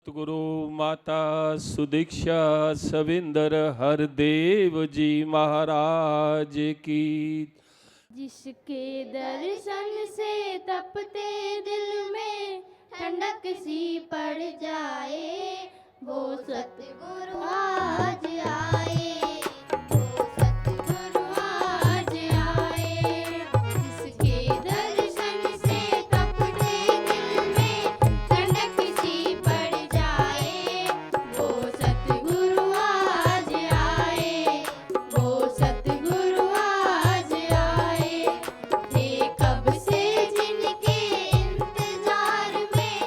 गुरु माता सुदीक्षा सविंदर हरदेव जी महाराज की। जिसके दर्शन से तपते दिल में ठंडक सी पड़ जाए, वो सतगुरु आज आए, वो सतगुरु आज आए। जिसके दर्शन से तपते दिल में ठंडक सी पड़ जाए, वो सतगुरु आज आए, वो सतगुरु आज आए। थे कब से जिनके इंतजार में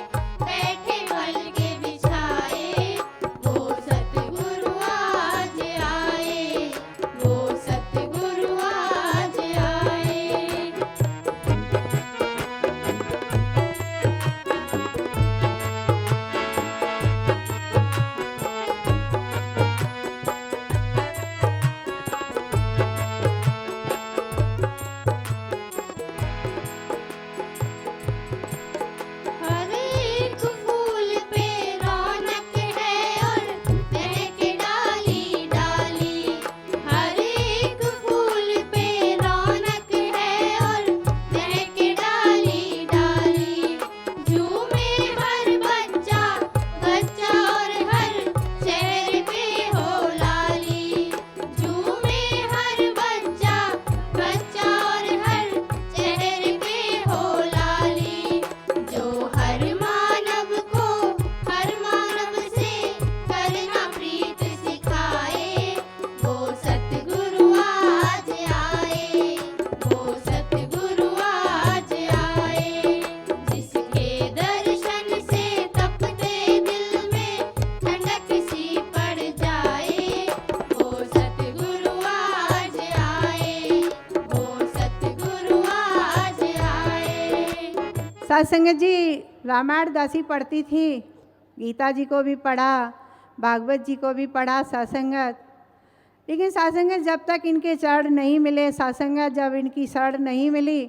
बैठे पलके बिछाए, वो सतगुरु आज आए, वो सतगुरु आज आए। हर एक फूल पे रौनक है और महके डाली डाली। हर एक फूल पे रौनक है और महके डाली डाली। झूमे हर बच्चा बच्चा और हर चेहरे पे हो लाली। झूमे हर बच्चा बच्चा और हर चेहरे पे हो लाली। जो हर मानव से करना प्रीत सिखाए, वो सतगुरु आज आए, वो सतगुरु आज आए। जिसके दर्शन से तपते दिल में ठंडक सी पड़ जाए, वो सतगुरु आज आए, वो सतगुरु आज आए। सत्संग जी रामायण दासी पढ़ती थी, गीता जी को भी पढ़ा, भागवत जी को भी पढ़ा सत्संगत। लेकिन सत्संगत जब तक इनके चरण नहीं मिले, सत्संगत जब इनकी शरण नहीं मिली,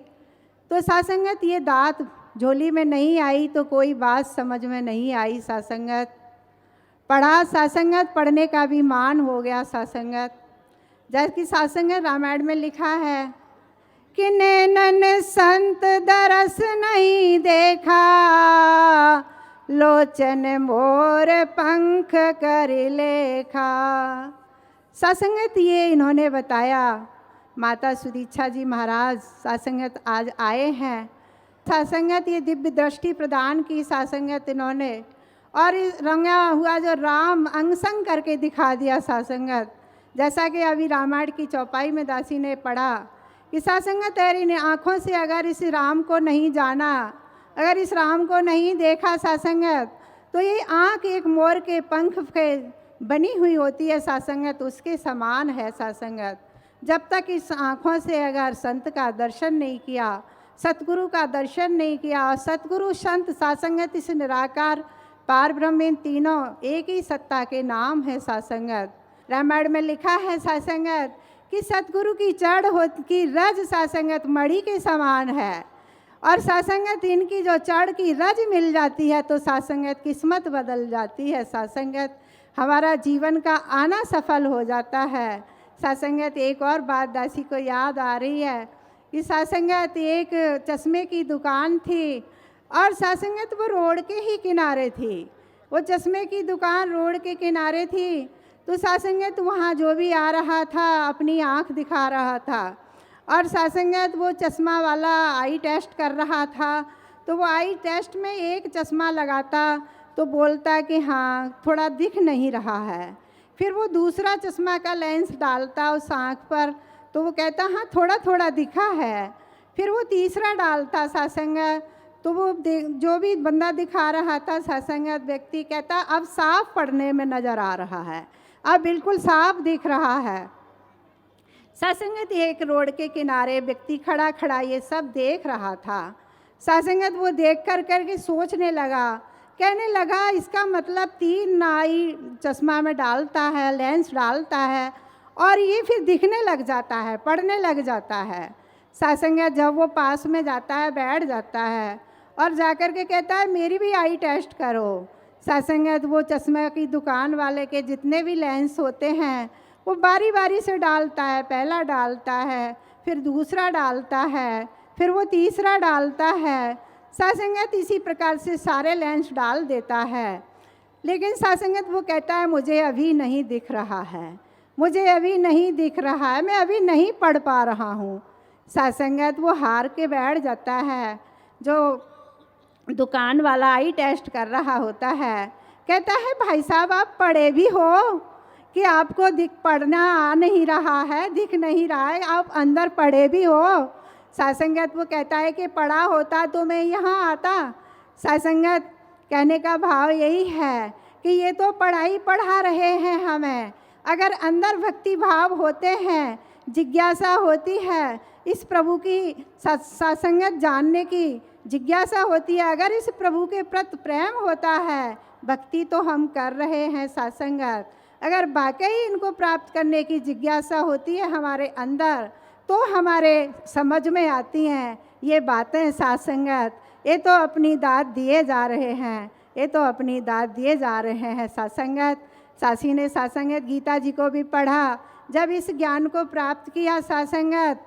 तो सत्संगत ये दात झोली में नहीं आई, तो कोई बात समझ में नहीं आई। सत्संगत पढ़ा, सत्संगत पढ़ने का भी मान हो गया। सत्संगत जबकि सत्संगत रामायण में लिखा है कि नैनन संत दरस नहीं देखा, लोचन मोर पंख कर लेखा। सत्संगत ये इन्होंने बताया। माता सुदीक्षा जी महाराज सत्संगत आज आए हैं। सत्संगत ये दिव्य दृष्टि प्रदान की सत्संगत इन्होंने, और इस रंगा हुआ जो राम अंगसंग करके दिखा दिया सत्संगत। जैसा कि अभी रामायण की चौपाई में दासी ने पढ़ा कि सत्संगत तेरी ने आँखों से अगर इस राम को नहीं जाना, अगर इस राम को नहीं देखा सत्संगत, तो ये आँख एक मोर के पंख के बनी हुई होती है सत्संगत, उसके समान है सत्संगत। जब तक इस आँखों से अगर संत का दर्शन नहीं किया, सतगुरु का दर्शन नहीं किया, और सतगुरु संत सत्संगत इस निराकार पार ब्रह्म इन तीनों एक ही सत्ता के नाम है सत्संगत। रामायण में लिखा है सत्संगत कि सतगुरु की चढ़ हो की रज सत्संगत मणि के समान है, और सत्संगत इनकी जो चढ़ की रज मिल जाती है तो सत्संगत किस्मत बदल जाती है। सत्संगत हमारा जीवन का आना सफल हो जाता है। सत्संगत एक और बात दासी को याद आ रही है कि सत्संगत एक चश्मे की दुकान थी, और सत्संगत वो रोड के ही किनारे थी। वो चश्मे की दुकान रोड के किनारे थी, तो सत्संगत वहाँ जो भी आ रहा था अपनी आँख दिखा रहा था, और सत्संगत वो चश्मा वाला आई टेस्ट कर रहा था। तो वो आई टेस्ट में एक चश्मा लगाता तो बोलता कि हाँ थोड़ा दिख नहीं रहा है। फिर वो दूसरा चश्मा का लेंस डालता उस आँख पर, तो वो कहता हाँ थोड़ा थोड़ा दिखा है। फिर वो तीसरा डालता सत्संगत, तो वो जो भी बंदा दिखा रहा था सत्संगत व्यक्ति कहता अब साफ पढ़ने में नज़र आ रहा है, अब बिल्कुल साफ दिख रहा है। सत्संगत एक रोड के किनारे व्यक्ति खड़ा खड़ा ये सब देख रहा था। सत्संगत वो देख कर करके सोचने लगा, कहने लगा इसका मतलब 3 नाई चश्मा में डालता है, लेंस डालता है, और ये फिर दिखने लग जाता है, पढ़ने लग जाता है। सत्संगत जब वो पास में जाता है, बैठ जाता है, और जाकर के कहता है मेरी भी आई टेस्ट करो। सासंगत वो चश्मा की दुकान वाले के जितने भी लेंस होते हैं वो बारी बारी से डालता है, पहला डालता है, फिर दूसरा डालता है, फिर वो तीसरा डालता है। सासंगत इसी प्रकार से सारे लेंस डाल देता है। लेकिन सासंगत वो कहता है मुझे अभी नहीं दिख रहा है, मुझे अभी नहीं दिख रहा है, मैं अभी नहीं पढ़ पा रहा हूँ। सासंगत वो हार के बैठ जाता है। जो दुकान वाला आई टेस्ट कर रहा होता है कहता है भाई साहब आप पढ़े भी हो कि आपको पढ़ना आ नहीं रहा है, दिख नहीं रहा है, आप अंदर पढ़े भी हो। सासंगत वो कहता है कि पढ़ा होता तो मैं यहाँ आता। सासंगत कहने का भाव यही है कि ये तो पढ़ाई पढ़ा रहे हैं हमें, अगर अंदर भक्ति भाव होते हैं, जिज्ञासा होती है, इस प्रभु की सासंगत जानने की जिज्ञासा होती है, अगर इस प्रभु के प्रति प्रेम होता है, भक्ति तो हम कर रहे हैं सासंगत, अगर वाकई इनको प्राप्त करने की जिज्ञासा होती है हमारे अंदर तो हमारे समझ में आती हैं ये बातें सासंगत। ये तो अपनी दाद दिए जा रहे हैं, ये तो अपनी दाद दिए जा रहे हैं सासंगत। सासी ने सासंगत गीता जी को भी पढ़ा, जब इस ज्ञान को प्राप्त किया सासंगत,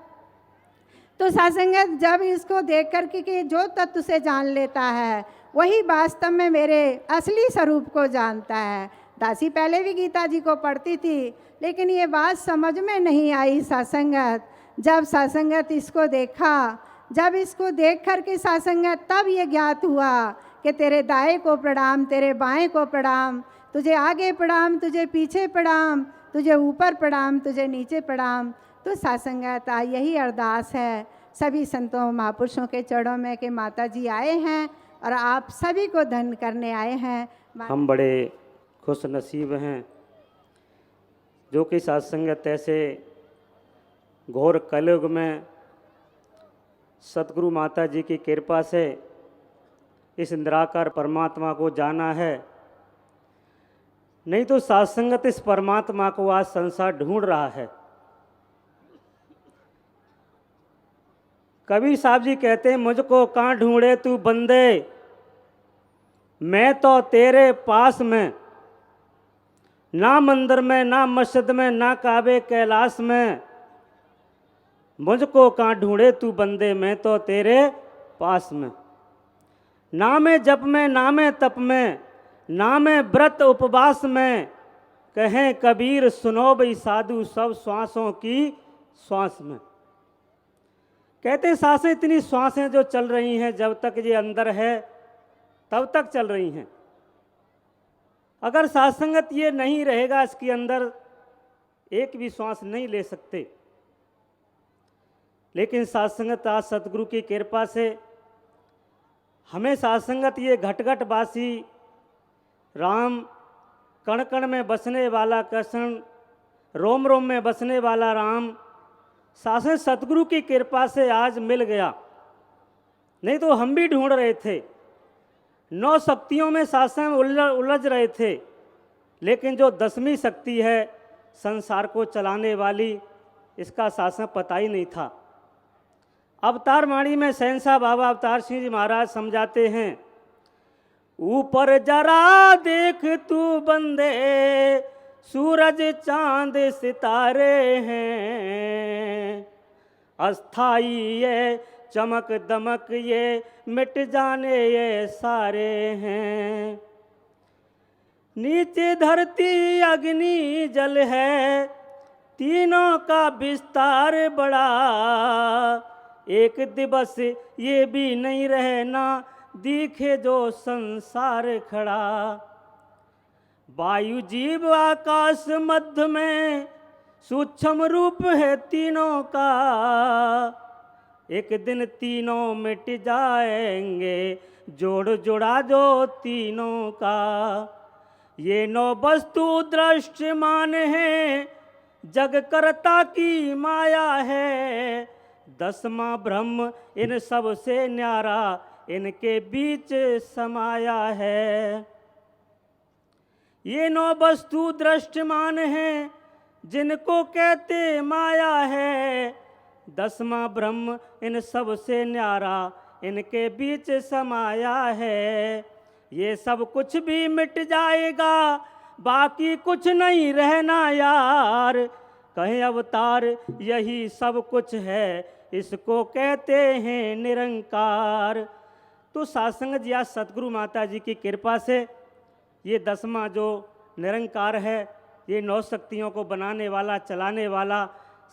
तो सासंगत जब इसको देख कर के जो तत्व से जान लेता है वही वास्तव में मेरे असली स्वरूप को जानता है। दासी पहले भी गीता जी को पढ़ती थी लेकिन ये बात समझ में नहीं आई सासंगत। जब सासंगत इसको देखा, जब इसको देख कर के सासंगत तब ये ज्ञात हुआ कि तेरे दाएं को प्रणाम, तेरे बाएं को प्रणाम, तुझे आगे प्रणाम, तुझे पीछे प्रणाम, तुझे ऊपर प्रणाम, तुझे नीचे प्रणाम। तो सासंगत यही अरदास है सभी संतों महापुरुषों के चरणों में कि माता जी आए हैं और आप सभी को धन्य करने आए हैं। हम बड़े खुश नसीब हैं जो कि सत्संगत ऐसे घोर कलयुग में सतगुरु माता जी की कृपा से इस निराकार परमात्मा को जाना है। नहीं तो सत्संगत इस परमात्मा को आज संसार ढूंढ रहा है। कबीर साहब जी कहते हैं मुझको कहाँ ढूंढे तू बंदे, मैं तो तेरे पास में, ना मंदिर में, ना मस्जिद में, ना काबे कैलाश में, मुझको कहाँ ढूंढे तू बंदे, मैं तो तेरे पास में। ना मैं जप में, ना मैं तप में, ना मैं व्रत उपवास में, कहें कबीर सुनो भाई साधु सब श्वासों की श्वास में। कहते सांसें इतनी श्वासें जो चल रही हैं जब तक ये अंदर है तब तक चल रही हैं। अगर सत्संगत ये नहीं रहेगा इसके अंदर एक भी श्वास नहीं ले सकते। लेकिन सत्संगत आज सतगुरु की कृपा से हमें सत्संगत ये घट घट वासी राम, कण कण में बसने वाला कृष्ण, रोम रोम में बसने वाला राम, शासन सतगुरु की कृपा से आज मिल गया। नहीं तो हम भी ढूंढ रहे थे, 9 शक्तियों में शासन उलझ रहे थे, लेकिन जो 10वीं शक्ति है संसार को चलाने वाली, इसका शासन पता ही नहीं था। अवतार वाणी में शहंशाह बाबा अवतार सिंह जी महाराज समझाते हैं, ऊपर जरा देख तू बंदे, सूरज चांद सितारे हैं, अस्थाई ये चमक दमक ये मिट जाने ये सारे हैं। नीचे धरती अग्नि जल है, तीनों का विस्तार बड़ा, एक दिवस ये भी नहीं रहना दिखे जो संसार खड़ा। वायु जीव आकाश मध्य में सूक्ष्म रूप है तीनों का, एक दिन तीनों मिट जाएंगे जोड़ जोड़ा जो तीनों का। ये 9 वस्तु दृश्यमान है, जग करता की माया है, 10वां ब्रह्म इन सब से न्यारा, इनके बीच समाया है। ये 9 वस्तु दृश्यमान हैं जिनको कहते माया है, 10वां ब्रह्म इन सब से न्यारा, इनके बीच समाया है। ये सब कुछ भी मिट जाएगा, बाकी कुछ नहीं रहना यार। कहे अवतार यही सब कुछ है, इसको कहते हैं निरंकार। तो सासंग जी आज सतगुरु माता जी की कृपा से ये 10वां जो निरंकार है, ये 9 शक्तियों को बनाने वाला, चलाने वाला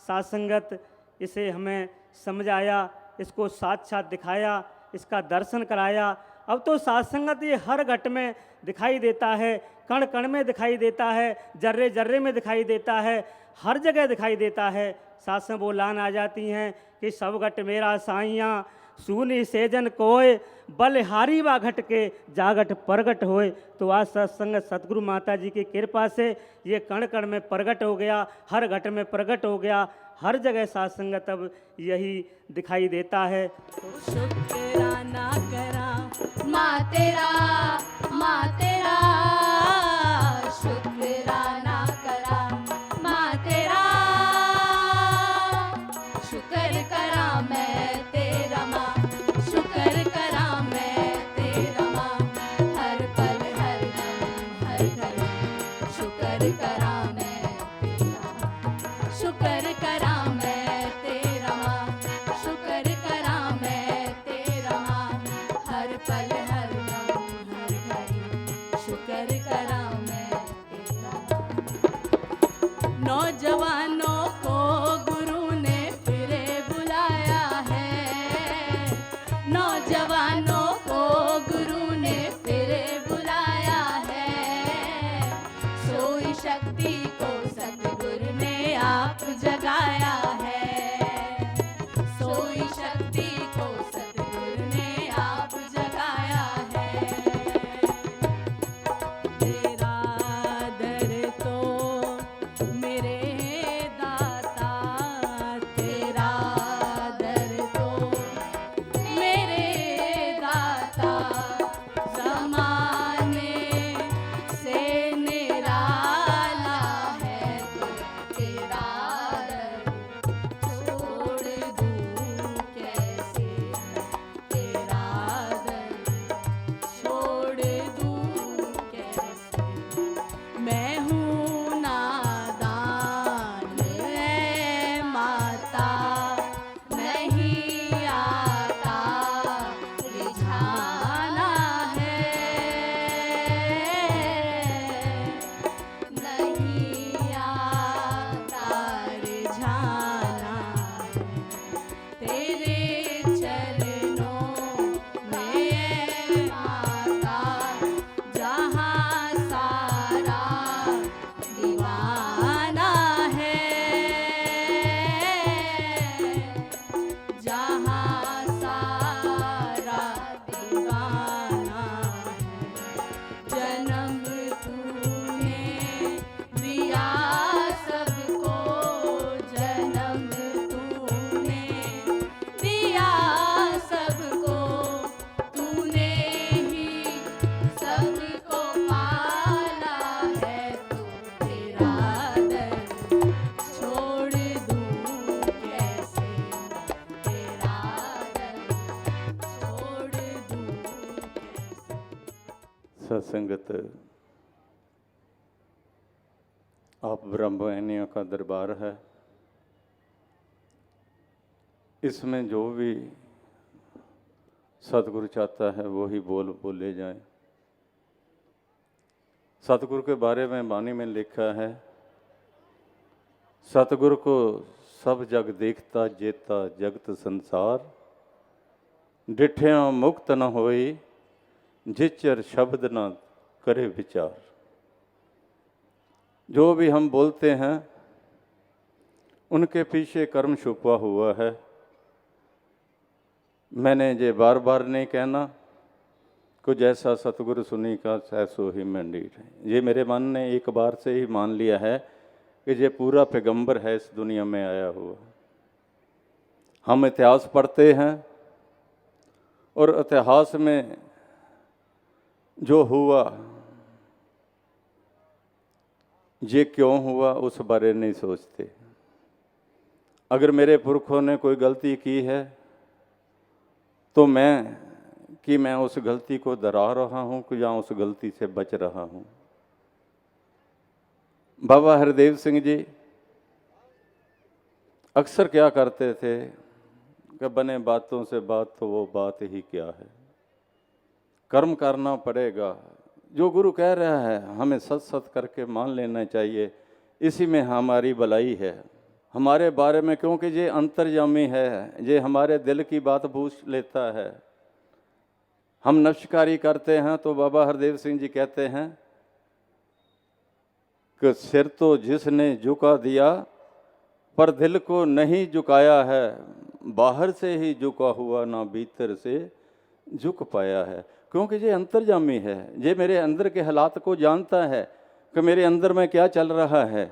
सासंगत, इसे हमें समझाया, इसको साथ दिखाया, इसका दर्शन कराया। अब तो सासंगत ये हर घट में दिखाई देता है, कण कण में दिखाई देता है, जर्रे जर्रे में दिखाई देता है, हर जगह दिखाई देता है। सासें बोलान आ जाती हैं कि सब घट मेरा साइयाँ, सूनी सेजन कोय, बलिहारी वा घट के जागट प्रगट होए। तो आज सत्संग सतगुरु माता जी की कृपा से ये कण कण में प्रगट हो गया, हर घट में प्रगट हो गया, हर जगह सासंगत अब यही दिखाई देता है। शुक्राना करा माँ तेरा शुक्राना करा, माँ तेरा शुक्र करा मैं तेरा माँ, शुक्र करा मैं तेरा माँ, हर पल हर दम हर घड़ी शुक्र करा मैं तेरा माँ, शुक्र करा मैं तेरा माँ, शुक्र करा मैं तेरा माँ, हर पल हर दम हर घड़ी शुक्र करा मैं तेरा माँ। नौजवानों को गुरु ने फिरे बुलाया है, नौजवानों को गुरु ने फिरे बुलाया है, सोई शक्ति को सतगुरु ने आप जगाया है, सोई शक्ति को सतगुरु ने आप जगाया है। तेरा दर तो मेरे दाता, तेरा दर तो मेरे दाता, ज़माने से निराला है तू, तेरा दर छोड़ दूँ कैसे, तेरा दर छोड़ दूँ कैसे। मैं हूँ नादान है माता, नहीं आता रिझाना है, नहीं आता रिझाना है, तेरे चरणों में है माता, जहाँ सारा दीवाना है, जहाँ सारा दीवाना है। जन्म तूने दिया सबको, जन्म तूने दिया सबको, तूने ही सबको पाला है, तू तेरा दर छोड़ दूँ कैसे, तेरा दर छोड़ दूँ कैसे। सत्संगत, आप ब्रह्मवाणियों का दरबार है। इसमें जो भी सतगुरु चाहता है वो ही बोले जाए। सतगुरु के बारे में वाणी में लिखा है, सतगुरु को सब जग देखता जेता जगत संसार, डिठिया मुक्त न होई जिचर शब्द न करे विचार। जो भी हम बोलते हैं उनके पीछे कर्म छुपा हुआ है। मैंने ये बार बार नहीं कहना, कुछ ऐसा सतगुरु सुनी का ऐसो ही मंडीर है। ये मेरे मन ने एक बार से ही मान लिया है कि ये पूरा पैगंबर है इस दुनिया में आया हुआ। हम इतिहास पढ़ते हैं और इतिहास में जो हुआ ये क्यों हुआ उस बारे नहीं सोचते। अगर मेरे पुरखों ने कोई गलती की है तो मैं कि मैं उस गलती को दोहरा रहा हूँ कि या उस गलती से बच रहा हूँ। बाबा हरदेव सिंह जी अक्सर क्या करते थे कि बने बातों से बात तो वो बात ही क्या है, कर्म करना पड़ेगा। जो गुरु कह रहा है हमें सच सच करके मान लेना चाहिए, इसी में हमारी भलाई है हमारे बारे में, क्योंकि ये अंतर्यामी है, ये हमारे दिल की बात पूछ लेता है। हम नक्शकारी करते हैं तो बाबा हरदेव सिंह जी कहते हैं कि सिर तो जिसने झुका दिया पर दिल को नहीं झुकाया है, बाहर से ही झुका हुआ ना भीतर से झुक पाया है। क्योंकि ये अंतर्यामी है, ये मेरे अंदर के हालात को जानता है कि मेरे अंदर में क्या चल रहा है।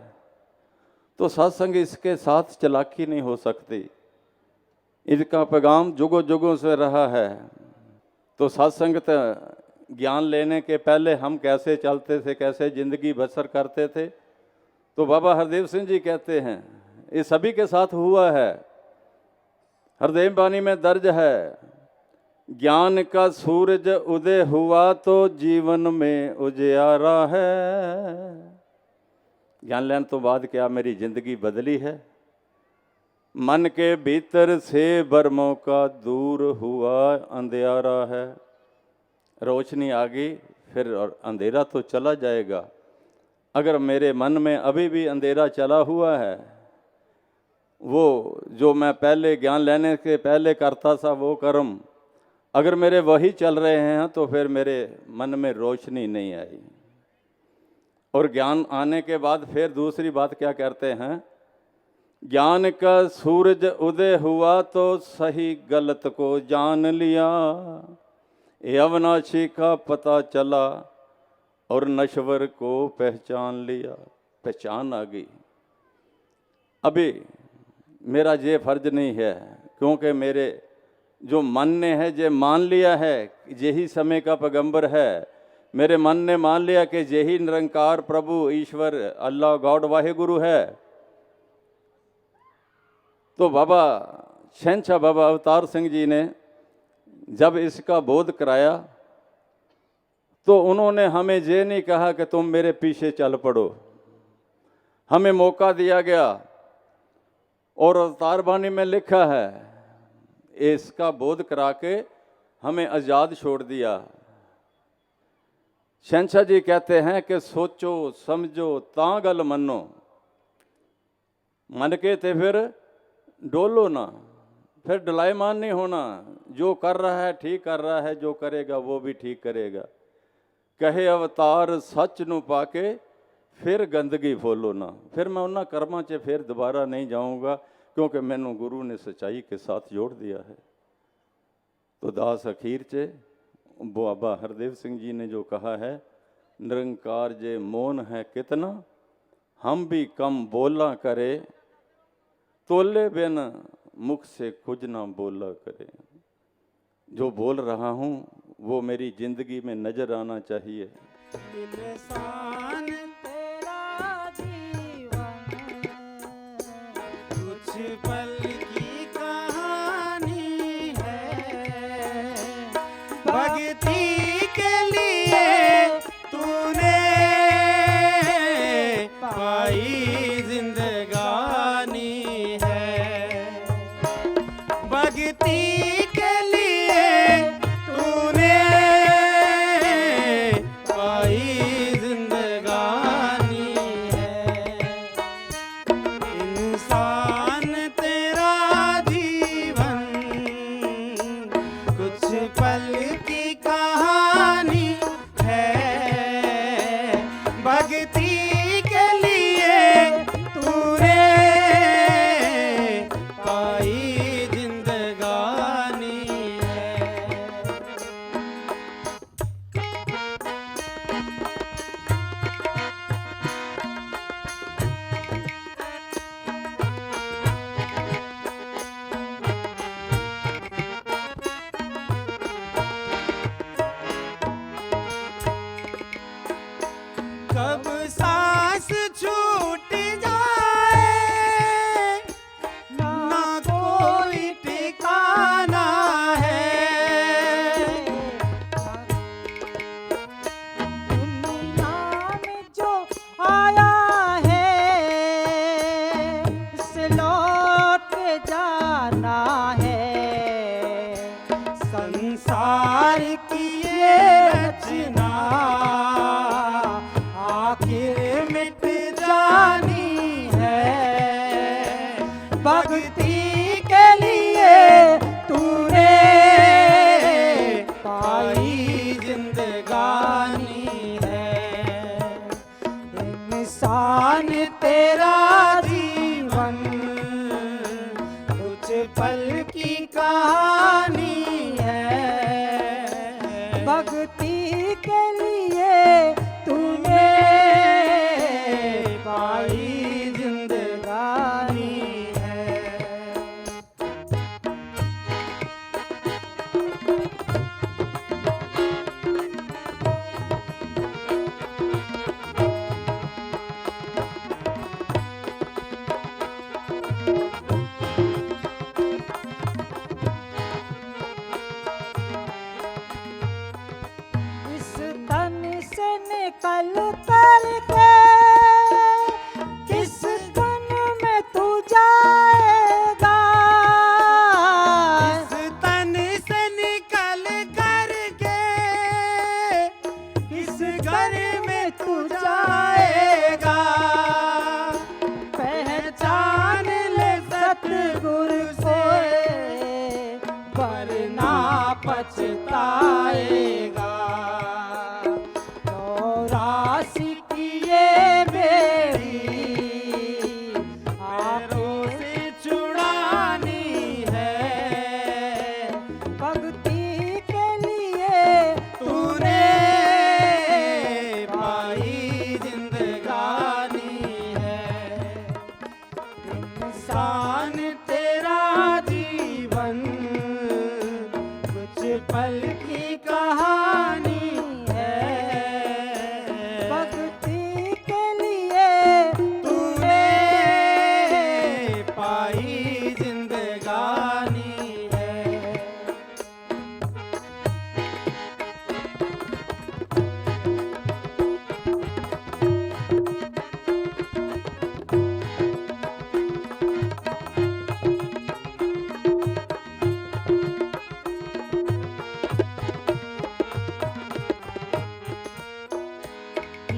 तो सत्संग इसके साथ चालाकी नहीं हो सकती, इसका पैगाम जुगों जुगों से रहा है। तो सत्संग ज्ञान लेने के पहले हम कैसे चलते थे, कैसे जिंदगी बसर करते थे, तो बाबा हरदेव सिंह जी कहते हैं ये सभी के साथ हुआ है। हरदेव बानी में दर्ज है, ज्ञान का सूरज उदय हुआ तो जीवन में उजियारा है। ज्ञान लेने तो बाद क्या मेरी जिंदगी बदली है, मन के भीतर से भरमों का दूर हुआ अंधेरा है। रोशनी आ गई फिर और अंधेरा तो चला जाएगा। अगर मेरे मन में अभी भी अंधेरा चला हुआ है, वो जो मैं पहले ज्ञान लेने के पहले करता था वो कर्म अगर मेरे वही चल रहे हैं तो फिर मेरे मन में रोशनी नहीं आई। और ज्ञान आने के बाद फिर दूसरी बात क्या करते हैं, ज्ञान का सूरज उदय हुआ तो सही गलत को जान लिया, ये अविनाशी का पता चला और नश्वर को पहचान लिया। पहचान आ गई। अभी मेरा ये फर्ज नहीं है, क्योंकि मेरे जो मन ने है ये मान लिया है यही समय का पैगंबर है। मेरे मन ने मान लिया कि यही निरंकार प्रभु ईश्वर अल्लाह गॉड वाहेगुरु है। तो बाबा शहंशाह बाबा अवतार सिंह जी ने जब इसका बोध कराया तो उन्होंने हमें ये नहीं कहा कि तुम मेरे पीछे चल पड़ो, हमें मौका दिया गया। और अवतार बानी में लिखा है इसका बोध करा के हमें आज़ाद छोड़ दिया। शहंशाह जी कहते हैं कि सोचो समझो ता गल मनो, मन के ते फिर डोलो ना, फिर डलायमान नहीं होना। जो कर रहा है ठीक कर रहा है, जो करेगा वो भी ठीक करेगा। कहे अवतार सच नू पाके फिर गंदगी फोलो ना, फिर मैं उन्होंने कर्मां च फिर दोबारा नहीं जाऊंगा, क्योंकि मैनू गुरु ने सच्चाई के साथ जोड़ दिया है। तो दास अखीर च बाबा हरदेव सिंह जी ने जो कहा है, निरंकार जे मौन है कितना, हम भी कम बोला करे, तोले बिन मुख से कुछ ना बोला करे। जो बोल रहा हूँ वो मेरी जिंदगी में नजर आना चाहिए। इंसान तेरा जीवन कुछ पल की कहानी है, भक्ति के लिए तूने पाई जिंदगानी है, भक्ति के लिए तूने पाई जिंदगानी है। इंसान तेरा भक्ति के लिए तूने पाई जिंदगानी है। इंसान तेरा जीवन कुछ पल की कहानी है। भक्ति के लिए तूने पाई जिंदगानी है। इस तन से निकल कर के किस तन में तू जाएगा। इस तन से निकल कर के किस घर में तू जाएगा। पहचान ले सतगुरु से वरना पछताएगा। चौरासी की ये बेड़ी हाथों से छुड़ानी है। भक्ति के लिए तूने पाई जिंदगानी है। इंसान तेरा जीवन कुछ पल की कहानी है। भक्ति के लिए तूने पाई जिंदगानी है।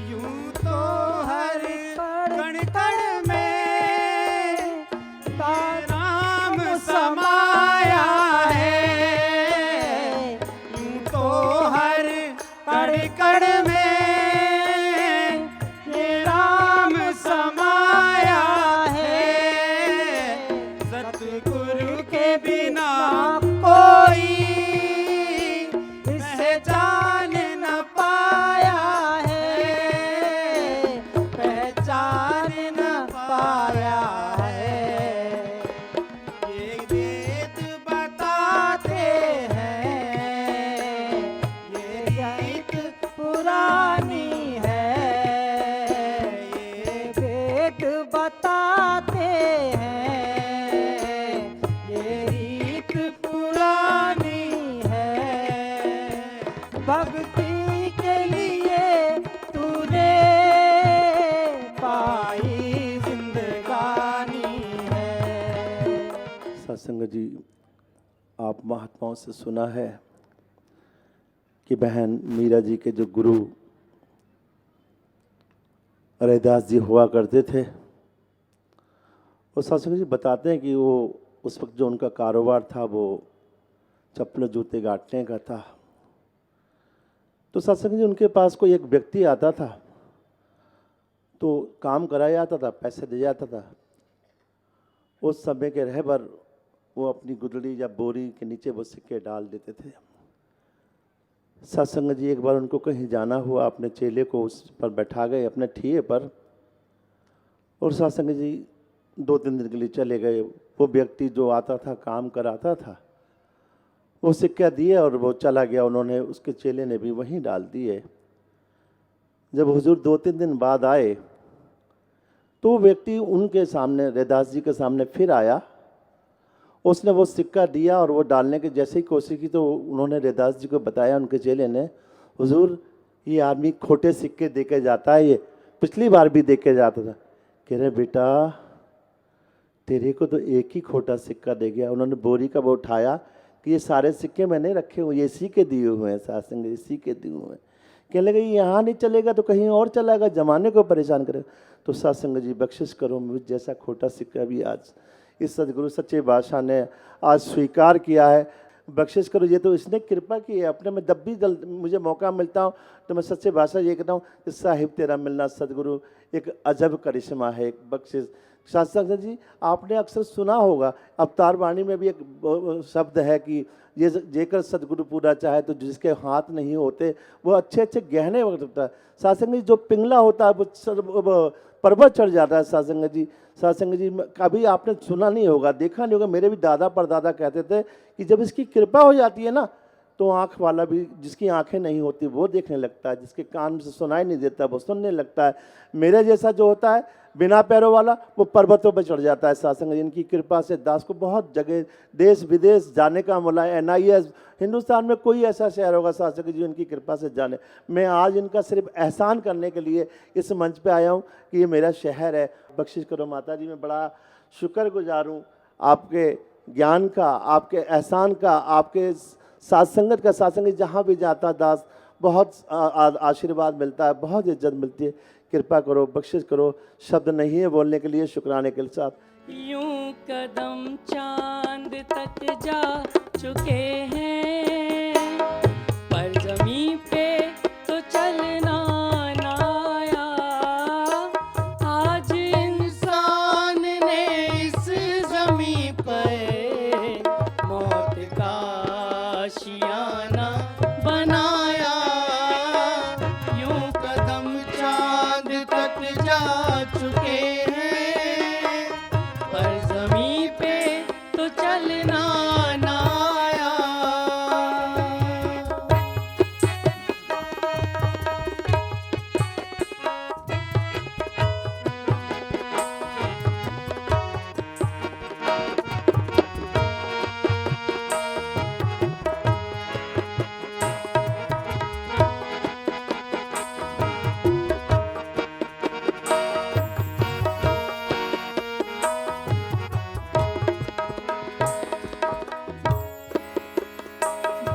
यूं तो हर कण कण में नाम समाया है। यूं तो हर कण कण में ये राम समाया है। सतगुरु के बिना कोई पहचान न पाया है। पहचान न पाया है। ये वेद बताते हैं ये रीत पुरानी है। ये वेद बताते हैं ये रीत पुरानी है। भक्ति के लिए तूने पाई जिंदगानी है। सत्संग जी, आप महात्माओं से सुना है कि बहन मीरा जी के जो गुरु रैदास जी हुआ करते थे, वो सत्संग जी बताते हैं कि वो उस वक्त जो उनका कारोबार था वो चप्पल जूते गांठने का था। तो सत्संग जी उनके पास कोई एक व्यक्ति आता था तो काम कराया जाता था, पैसे दिया जाता था। उस समय के रहबर वो अपनी गुदड़ी या बोरी के नीचे वो सिक्के डाल देते थे। सत्संग जी एक बार उनको कहीं जाना हुआ, अपने चेले को उस पर बैठा गए अपने ठिये पर, और सत्संग जी 2-3 दिन के लिए चले गए। वो व्यक्ति जो आता था काम कराता था वो सिक्का दिए और वो चला गया। उन्होंने, उसके चेले ने भी वहीं डाल दिए। जब हुजूर 2-3 दिन बाद आए तो वो व्यक्ति उनके सामने, रैदास जी के सामने फिर आया। उसने वो सिक्का दिया और वो डालने की जैसे ही कोशिश की तो उन्होंने रैदास जी को बताया, उनके चेले ने, हुजूर ये आदमी खोटे सिक्के दे के जाता है, ये पिछली बार भी दे के जाता था। कह रहे बेटा तेरे को तो एक ही खोटा सिक्का दे गया। उन्होंने बोरी का वो उठाया कि ये सारे सिक्के मैंने रखे हुए, ये इसी के दिए हुए हैं, सत्संग इसी के दिए हुए हैं। कहने लगे यहाँ नहीं चलेगा तो कहीं और चलेगा, जमाने को परेशान करेगा। तो सत्संग जी बख्शिश करो, मुझ जैसा खोटा सिक्का भी आज इस सदगुरु सच्चे बादशाह ने आज स्वीकार किया है। बख्शिश करो, ये तो इसने कृपा की है। अपने में जब भी मुझे मौका मिलता हूँ तो मैं सच्चे बादशाह ये कहता हूँ कि साहिब तेरा मिलना सदगुरु एक अजब करिश्मा है, एक बख्शिश। शास्त्र जी आपने अक्सर सुना होगा, अवतार वाणी में भी एक शब्द है कि ये जेकर सदगुरु पूरा चाहे तो जिसके हाथ नहीं होते वो अच्छे अच्छे गहने रखता है। सासंग जी जो पिंगला होता है वो पर्वत चढ़ जाता है। सासंग जी कभी आपने सुना नहीं होगा, देखा नहीं होगा, मेरे भी दादा परदादा कहते थे कि जब इसकी कृपा हो जाती है ना तो आँख वाला भी, जिसकी आंखें नहीं होती वो देखने लगता है, जिसके कान से सुनाई नहीं देता वो सुनने लगता है। मेरे जैसा जो होता है बिना पैरों वाला वो पर्वतों पर चढ़ जाता है। सासंग जी इनकी कृपा से दास को बहुत जगह देश विदेश जाने का मौला है। NIS हिंदुस्तान में कोई ऐसा शहर होगा सासंग जी इनकी कृपा से जाने। मैं आज इनका सिर्फ एहसान करने के लिए इस मंच पे आया हूँ कि ये मेरा शहर है। बख्शिश करो माता जी, मैं बड़ा शुक्रगुजार हूँ आपके ज्ञान का, आपके एहसान का, आपके सात्संगत का। सात्संग जहाँ भी जाता दास बहुत आशीर्वाद मिलता है, बहुत इज्जत मिलती है। कृपा करो, बख्शिश करो, शब्द नहीं है बोलने के लिए, शुक्राने के साथ। यूं कदम चांद तक जा चुके हैं, पर जमीन पे तो चलना ना आया। आज इंसान ने इस जमीन पर मौत का आशियाना बनाया। यूं कदम चांद तक जा चुके हैं, पर जमीन पे तो चलना ना आया।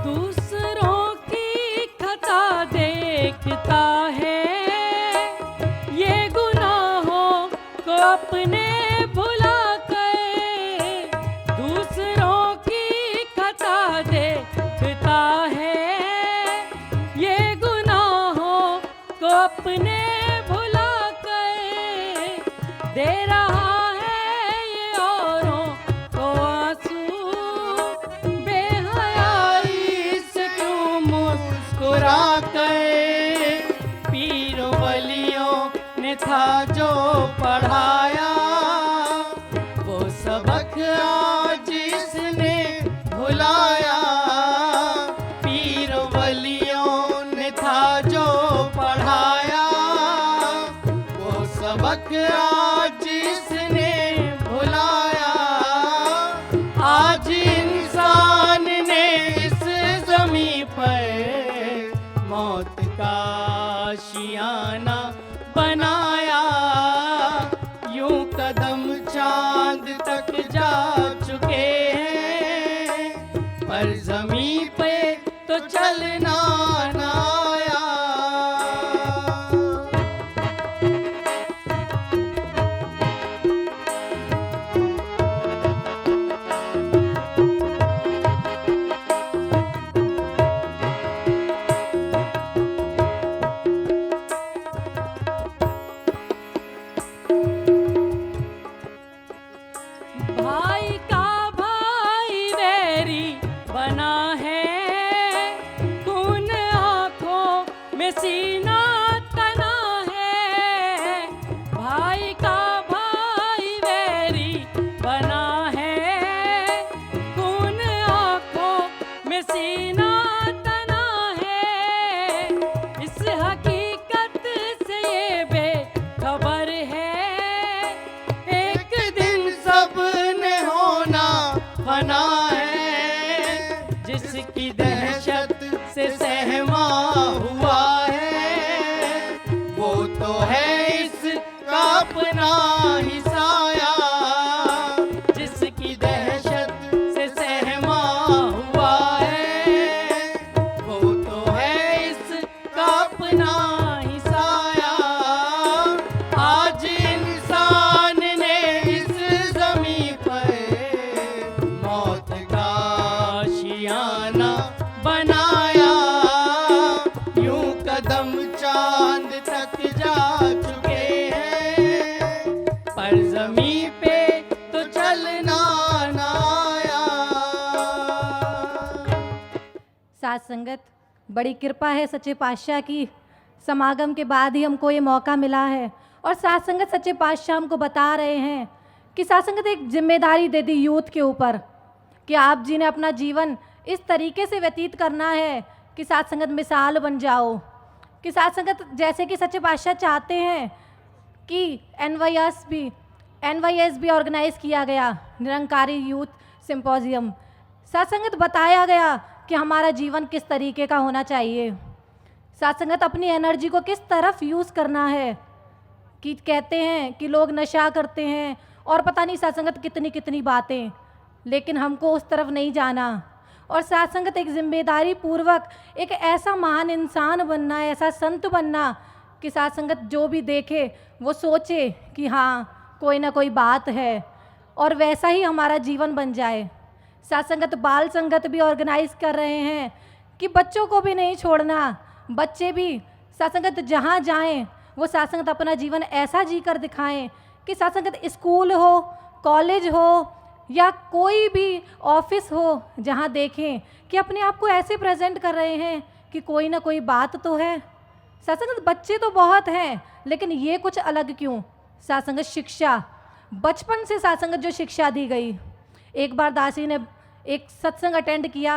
दूसरों की खता देखता है, ये गुनाहों को अपने भुला कर। दूसरों की खता देखता है, ये गुनाहों को अपने भुला कर। दे रहा है ये औरों को आंसू, बेहयाई से क्यों मुस्कुरा कर। पीरों वलियों ने था जो पढ़ाया, वो सबक आज इसने भुलाया। पीरों वलियों ने था जो पढ़ाया, वो सबक आज इसने भुलाया। आज इंसान ने इस जमीन पर मौत का आशियाना बनाया। यूं कदम चांद तक जा चुके हैं, पर जमीन पे तो चलना ना आया। भाई का भाई वैरी बना है, खून आंखों में सीना तना है। भाई का भाई वैरी बना है, खून आंखों में सीना तना है। इस हकीकत से ये बेखबर है, एक दिन सबने होना फना है। जिसकी दहशत से सहमा हुआ है, वो तो है इसका अपना ही साया। जिसकी दहशत से सहमा हुआ है, वो तो है इसका अपना ही साया। आज इंसान ने इस जमीन पर साथ संगत, बड़ी कृपा है सच्चे पातशाह की, समागम के बाद ही हमको ये मौका मिला है। और साथ संगत सच्चे पातशाह हमको बता रहे हैं कि साथ संगत एक जिम्मेदारी दे दी यूथ के ऊपर कि आप जी ने अपना जीवन इस तरीके से व्यतीत करना है कि साथ संगत मिसाल बन जाओ। कि साथ संगत जैसे कि सच्चे पातशाह चाहते हैं कि NYS भी ऑर्गेनाइज किया गया, निरंकारी यूथ सिंपोजियम। साथ संगत बताया गया कि हमारा जीवन किस तरीके का होना चाहिए, साथ संगत अपनी एनर्जी को किस तरफ यूज़ करना है। कि कहते हैं कि लोग नशा करते हैं और पता नहीं साथ संगत कितनी कितनी बातें, लेकिन हमको उस तरफ नहीं जाना। और साथ संगत एक जिम्मेदारी पूर्वक एक ऐसा महान इंसान बनना है, ऐसा संत बनना कि साथ संगत जो भी देखे वो सोचे कि हाँ कोई ना कोई बात है, और वैसा ही हमारा जीवन बन जाए। साथ संगत बाल संगत भी ऑर्गेनाइज कर रहे हैं कि बच्चों को भी नहीं छोड़ना, बच्चे भी साथ संगत जहाँ जाएं वो साथ संगत अपना जीवन ऐसा जी कर दिखाएं कि साथ संगत स्कूल हो, कॉलेज हो या कोई भी ऑफिस हो, जहाँ देखें कि अपने आप को ऐसे प्रेजेंट कर रहे हैं कि कोई ना कोई बात तो है। साथ संगत बच्चे तो बहुत हैं, लेकिन ये कुछ अलग क्यों? साथ संगत शिक्षा, बचपन से साथ संगत जो शिक्षा दी गई। एक बार दासी ने एक सत्संग अटेंड किया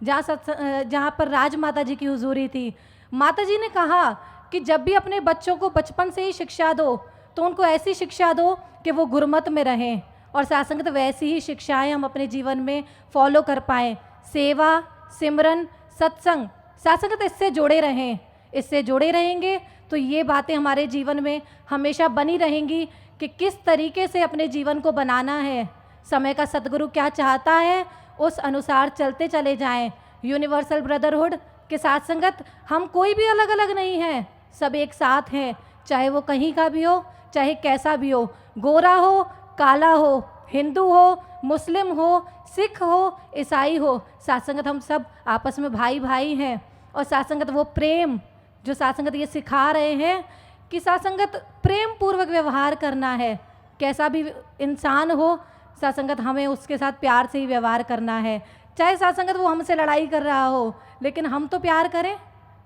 जहाँ पर राज माता जी की हुजूरी थी। माता जी ने कहा कि जब भी अपने बच्चों को बचपन से ही शिक्षा दो तो उनको ऐसी शिक्षा दो कि वो गुरमत में रहें, और साथ संगत वैसी ही शिक्षाएं हम अपने जीवन में फॉलो कर पाएँ। सेवा, सिमरन, सत्संग, साथ संगत इससे जुड़े रहें। इससे जुड़े रहेंगे तो ये बातें हमारे जीवन में हमेशा बनी रहेंगी कि किस तरीके से अपने जीवन को बनाना है। समय का सतगुरु क्या चाहता है उस अनुसार चलते चले जाएं। यूनिवर्सल ब्रदरहुड के साथ संगत हम कोई भी अलग अलग नहीं हैं, सब एक साथ हैं, चाहे वो कहीं का भी हो, चाहे कैसा भी हो, गोरा हो, काला हो, हिंदू हो, मुस्लिम हो, सिख हो, ईसाई हो, साथ संगत हम सब आपस में भाई भाई हैं। और साथ संगत वो प्रेम जो साथ संगत ये सिखा रहे हैं कि साथ संगत प्रेम पूर्वक व्यवहार करना है। कैसा भी इंसान हो साथ संगत हमें उसके साथ प्यार से ही व्यवहार करना है। चाहे साथ संगत वो हमसे लड़ाई कर रहा हो, लेकिन हम तो प्यार करें,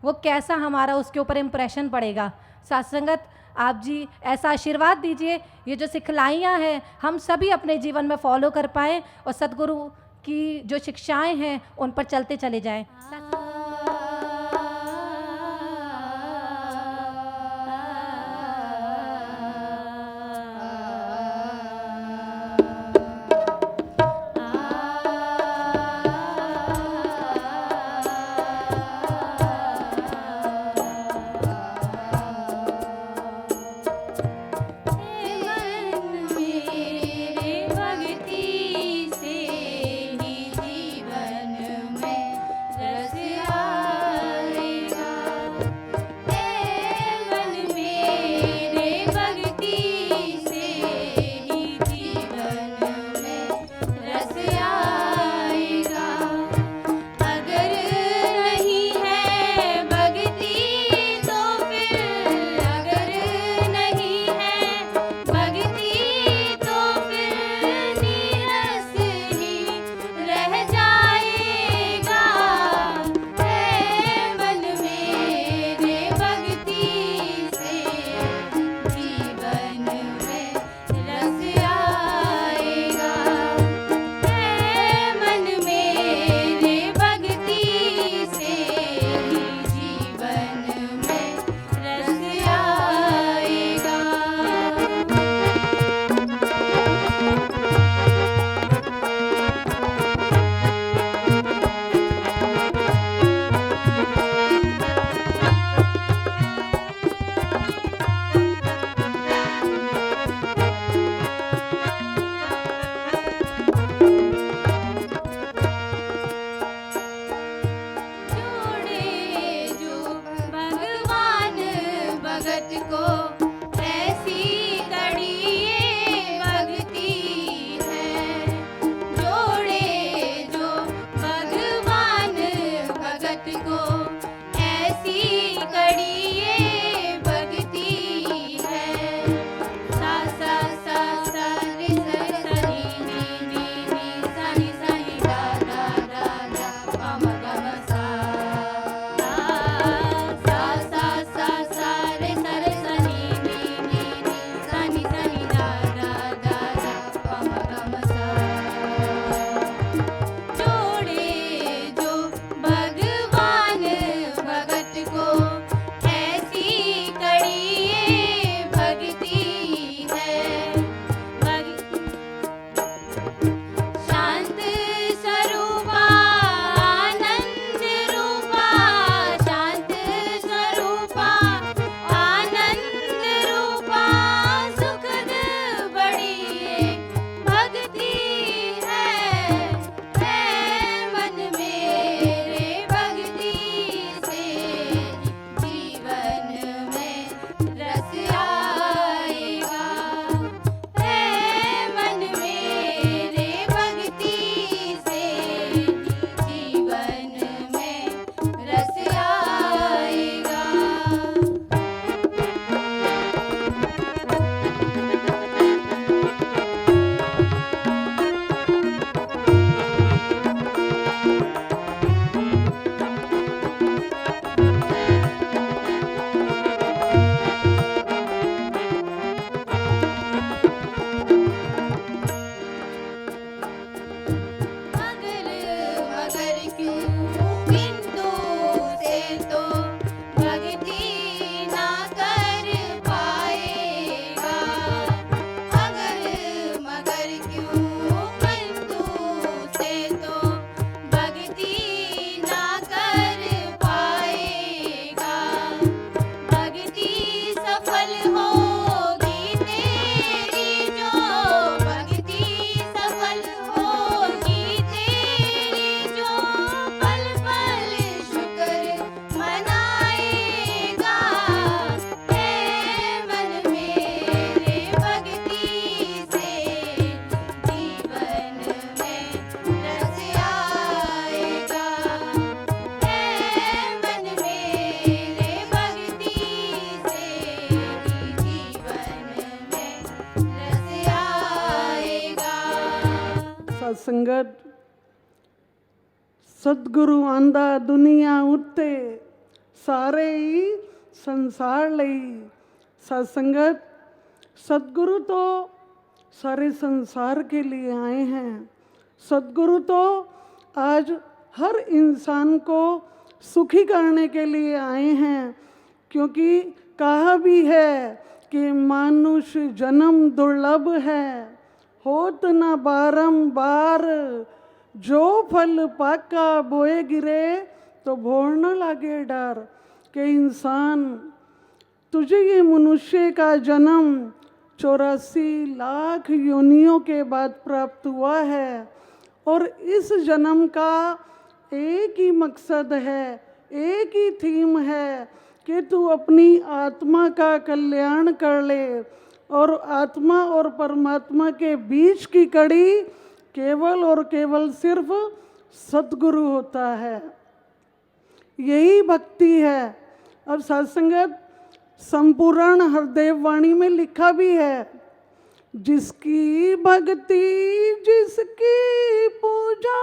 वो कैसा हमारा उसके ऊपर इम्प्रेशन पड़ेगा। साथ संगत आप जी ऐसा आशीर्वाद दीजिए, ये जो सिखलाइयाँ हैं हम सभी अपने जीवन में फॉलो कर पाएँ और सतगुरु की जो शिक्षाएं हैं उन पर चलते चले जाएं। भक्ति से ही जीवन में रस शांत स्वरूपा आनंद रूपा, शांत स्वरूपा आनंद रूपा, सुखद बड़ी भक्ति है मन मेरे, भक्ति से जीवन में रस आएगा। है मन मेरे, भक्ति से जीवन में रस आएगा। अगर मगर क्यों किंतु से तो भक्ति ना कर पाएगा। अगर मगर क्यों किंतु से तो भक्ति ना कर पाएगा। भक्ति सफल होगी तेरी जो, भक्ति सफल होगी तेरी जो, पल पल शुक्र मनाएगा। है मन मेरे, भक्ति से जीवन में रस आएगा। है मन मेरे, भक्ति से जीवन में रस आएगा। सत्संगत सतगुरु आंदा दुनिया उत्ते, सारे ही संसार लई। सत्संगत सतगुरु तो सारे संसार के लिए आए हैं। सतगुरु तो आज हर इंसान को सुखी करने के लिए आए हैं, क्योंकि कहा भी है कि मानुष जन्म दुर्लभ है, होत न बारंबार, जो फल पाका बोए गिरे तो भोर न लागे डर। कि इंसान तुझे ये मनुष्य का जन्म 84 लाख योनियों के बाद प्राप्त हुआ है, और इस जन्म का एक ही मकसद है, एक ही थीम है कि तू अपनी आत्मा का कल्याण कर ले। और आत्मा और परमात्मा के बीच की कड़ी केवल और केवल सिर्फ सतगुरु होता है, यही भक्ति है। अब सत्संगत संपूर्ण हरदेव वाणी में लिखा भी है, जिसकी भक्ति जिसकी पूजा,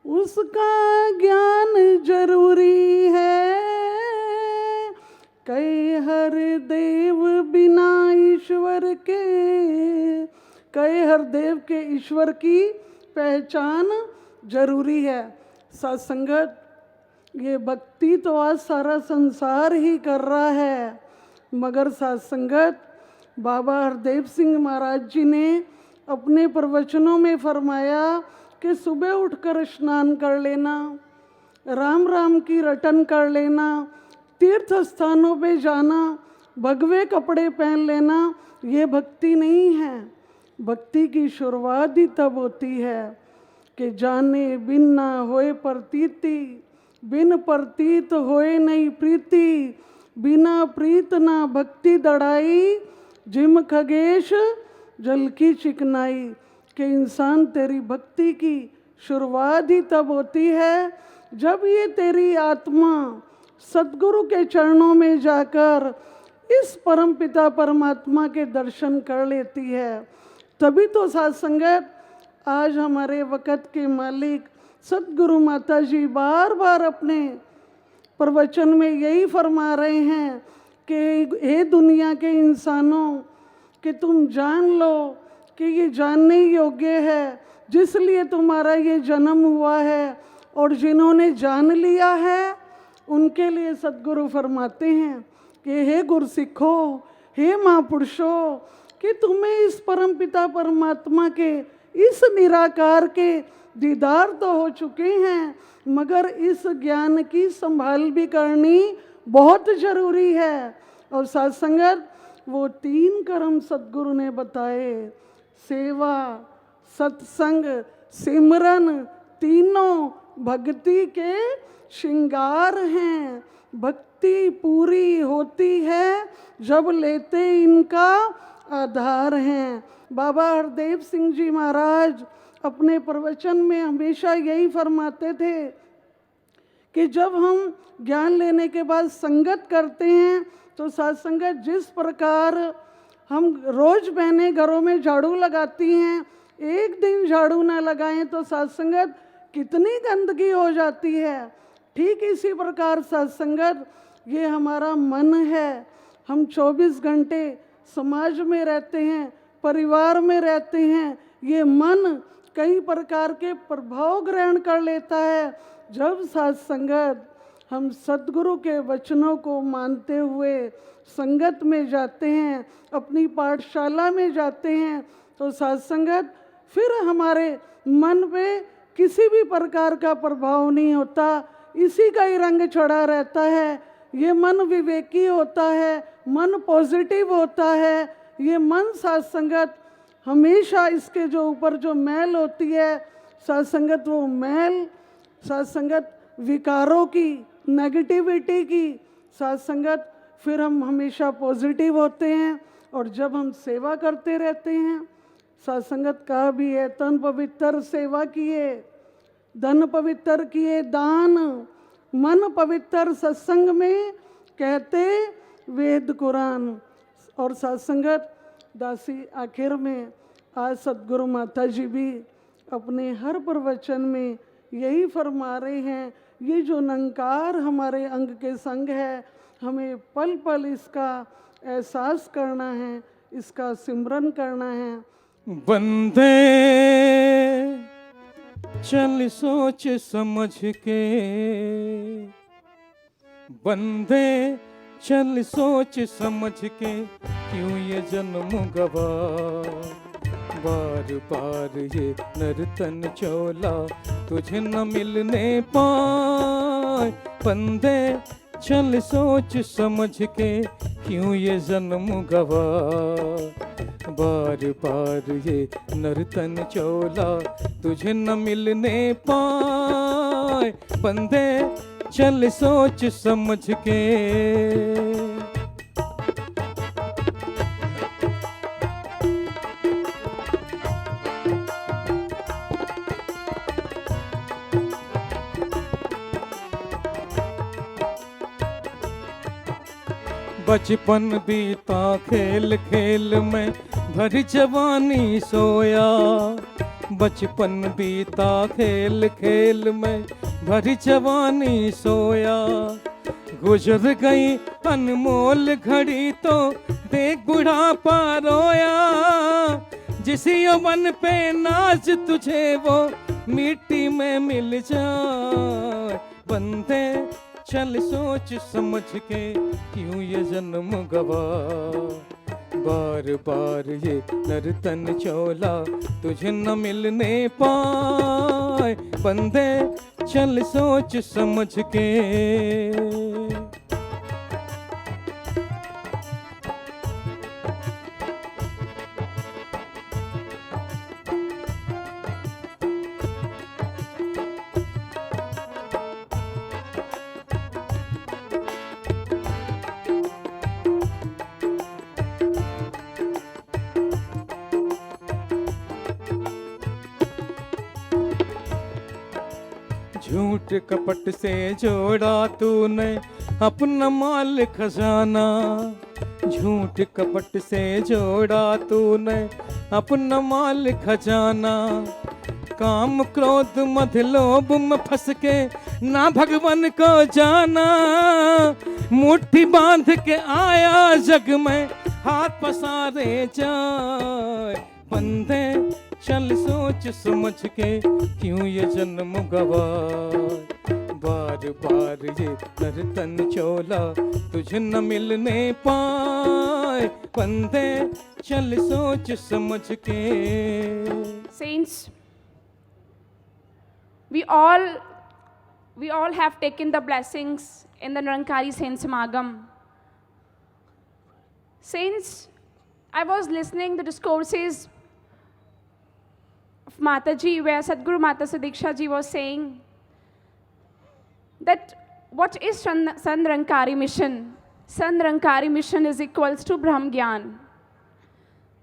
उसका ज्ञान जरूरी है। कई हर देव बिना ईश्वर के, कई हर देव के ईश्वर की पहचान जरूरी है। सत्संगत ये भक्ति तो आज सारा संसार ही कर रहा है, मगर सत्संगत बाबा हरदेव सिंह महाराज जी ने अपने प्रवचनों में फरमाया कि सुबह उठकर स्नान कर लेना, राम राम की रटन कर लेना, तीर्थ स्थानों पे जाना, भगवे कपड़े पहन लेना, ये भक्ति नहीं है। भक्ति की शुरुआत ही तब होती है कि जाने बिन ना होए प्रतीति, बिन प्रतीत होए नहीं प्रीति, बिना प्रीत ना भक्ति दड़ाई, जिम खगेश जल की चिकनाई। कि इंसान तेरी भक्ति की शुरुआत ही तब होती है जब ये तेरी आत्मा सतगुरु के चरणों में जाकर इस परम पिता परमात्मा के दर्शन कर लेती है। तभी तो साथ संगत आज हमारे वक़्त के मालिक सतगुरु माता जी बार बार अपने प्रवचन में यही फरमा रहे हैं कि हे दुनिया के इंसानों, कि तुम जान लो कि ये जानने योग्य है जिसलिए तुम्हारा ये जन्म हुआ है, और जिन्होंने जान लिया है उनके लिए सतगुरु फरमाते हैं कि हे गुरसिखो, हे महापुरुषों, कि तुम्हें इस परम पिता परमात्मा के, इस निराकार के दीदार तो हो चुके हैं, मगर इस ज्ञान की संभाल भी करनी बहुत जरूरी है। और साथ संगत वो 3 कर्म सतगुरु ने बताए, सेवा, सत्संग, सिमरन, तीनों भक्ति के श्रृंगार हैं। भक्ति पूरी होती है जब लेते इनका आधार हैं। बाबा हरदेव सिंह जी महाराज अपने प्रवचन में हमेशा यही फरमाते थे कि जब हम ज्ञान लेने के बाद संगत करते हैं तो साथ संगत जिस प्रकार हम रोज बहने घरों में झाड़ू लगाती हैं, एक दिन झाड़ू ना लगाएं तो साथ संगत कितनी गंदगी हो जाती है। ठीक इसी प्रकार साथ संगत ये हमारा मन है। हम 24 घंटे समाज में रहते हैं, परिवार में रहते हैं, ये मन कई प्रकार के प्रभाव ग्रहण कर लेता है। जब साथ संगत हम सतगुरु के वचनों को मानते हुए संगत में जाते हैं, अपनी पाठशाला में जाते हैं, तो साथ संगत फिर हमारे मन पे किसी भी प्रकार का प्रभाव नहीं होता, इसी का ही रंग चढ़ा रहता है। ये मन विवेकी होता है, मन पॉजिटिव होता है। ये मन साथ संगत हमेशा इसके जो ऊपर जो मैल होती है साथ संगत, वो मैल साथ संगत विकारों की, नेगेटिविटी की, साथ संगत फिर हम हमेशा पॉजिटिव होते हैं। और जब हम सेवा करते रहते हैं, साथ संगत कहा भी है, तन पवित्र सेवा किए, धन पवित्र किए दान, मन पवित्र सत्संग में कहते वेद कुरान। और साथ संगत दासी आखिर में आज सतगुरु माता जी भी अपने हर प्रवचन में यही फरमा रहे हैं, ये जो निरंकार हमारे अंग के संग है, हमें पल पल इसका एहसास करना है, इसका सिमरन करना है। बंदे चल सोच समझ के, बंदे चल सोच समझ के, क्यों ये जन्म गवा, बार बार ये नर्तन चोला तुझे न मिलने पाए। बंदे चल सोच समझ के, क्यों ये जन्म गवा, बार बार ये नर्तन चोला तुझे न मिलने पाए। बंदे चल सोच समझ के। बचपन बीता खेल खेल में, भरी जवानी सोया। बचपन बीता खेल खेल में, भरी जवानी सोया। गुजर गई अनमोल घड़ी तो देख बुढ़ापा रोया। जिस यौवन पे नाज तुझे वो मिट्टी में मिल जाए। बंदे चल सोच समझ के, क्यों ये जन्म गवा, बार बार ये नर्तन चोला तुझे न मिलने पाए। बंदे चल सोच समझ के। झूठ कपट से जोड़ा तूने अपना माल खजाना। झूठ कपट से जोड़ा तूने अपना माल खजाना। काम क्रोध मध लोभ में फंस के ना भगवान को जाना। मुट्ठी बांध के आया जग में, हाथ पसारे जाए। बंदे चल सोच समझ के, क्यों ये जन्म गवा, बार बार ये नर्तन चोला तुझे न मिलने पाए। जाए बंदे चल सोच समझ के। Saints, we all have taken the blessings in the Nirankari Saint Samagam. Saints, I was listening the discourses of Mataji, where Sadhguru Mata Sadiksha ji was saying that what is Nirankari mission? Nirankari mission is equals to Brahm Gyan.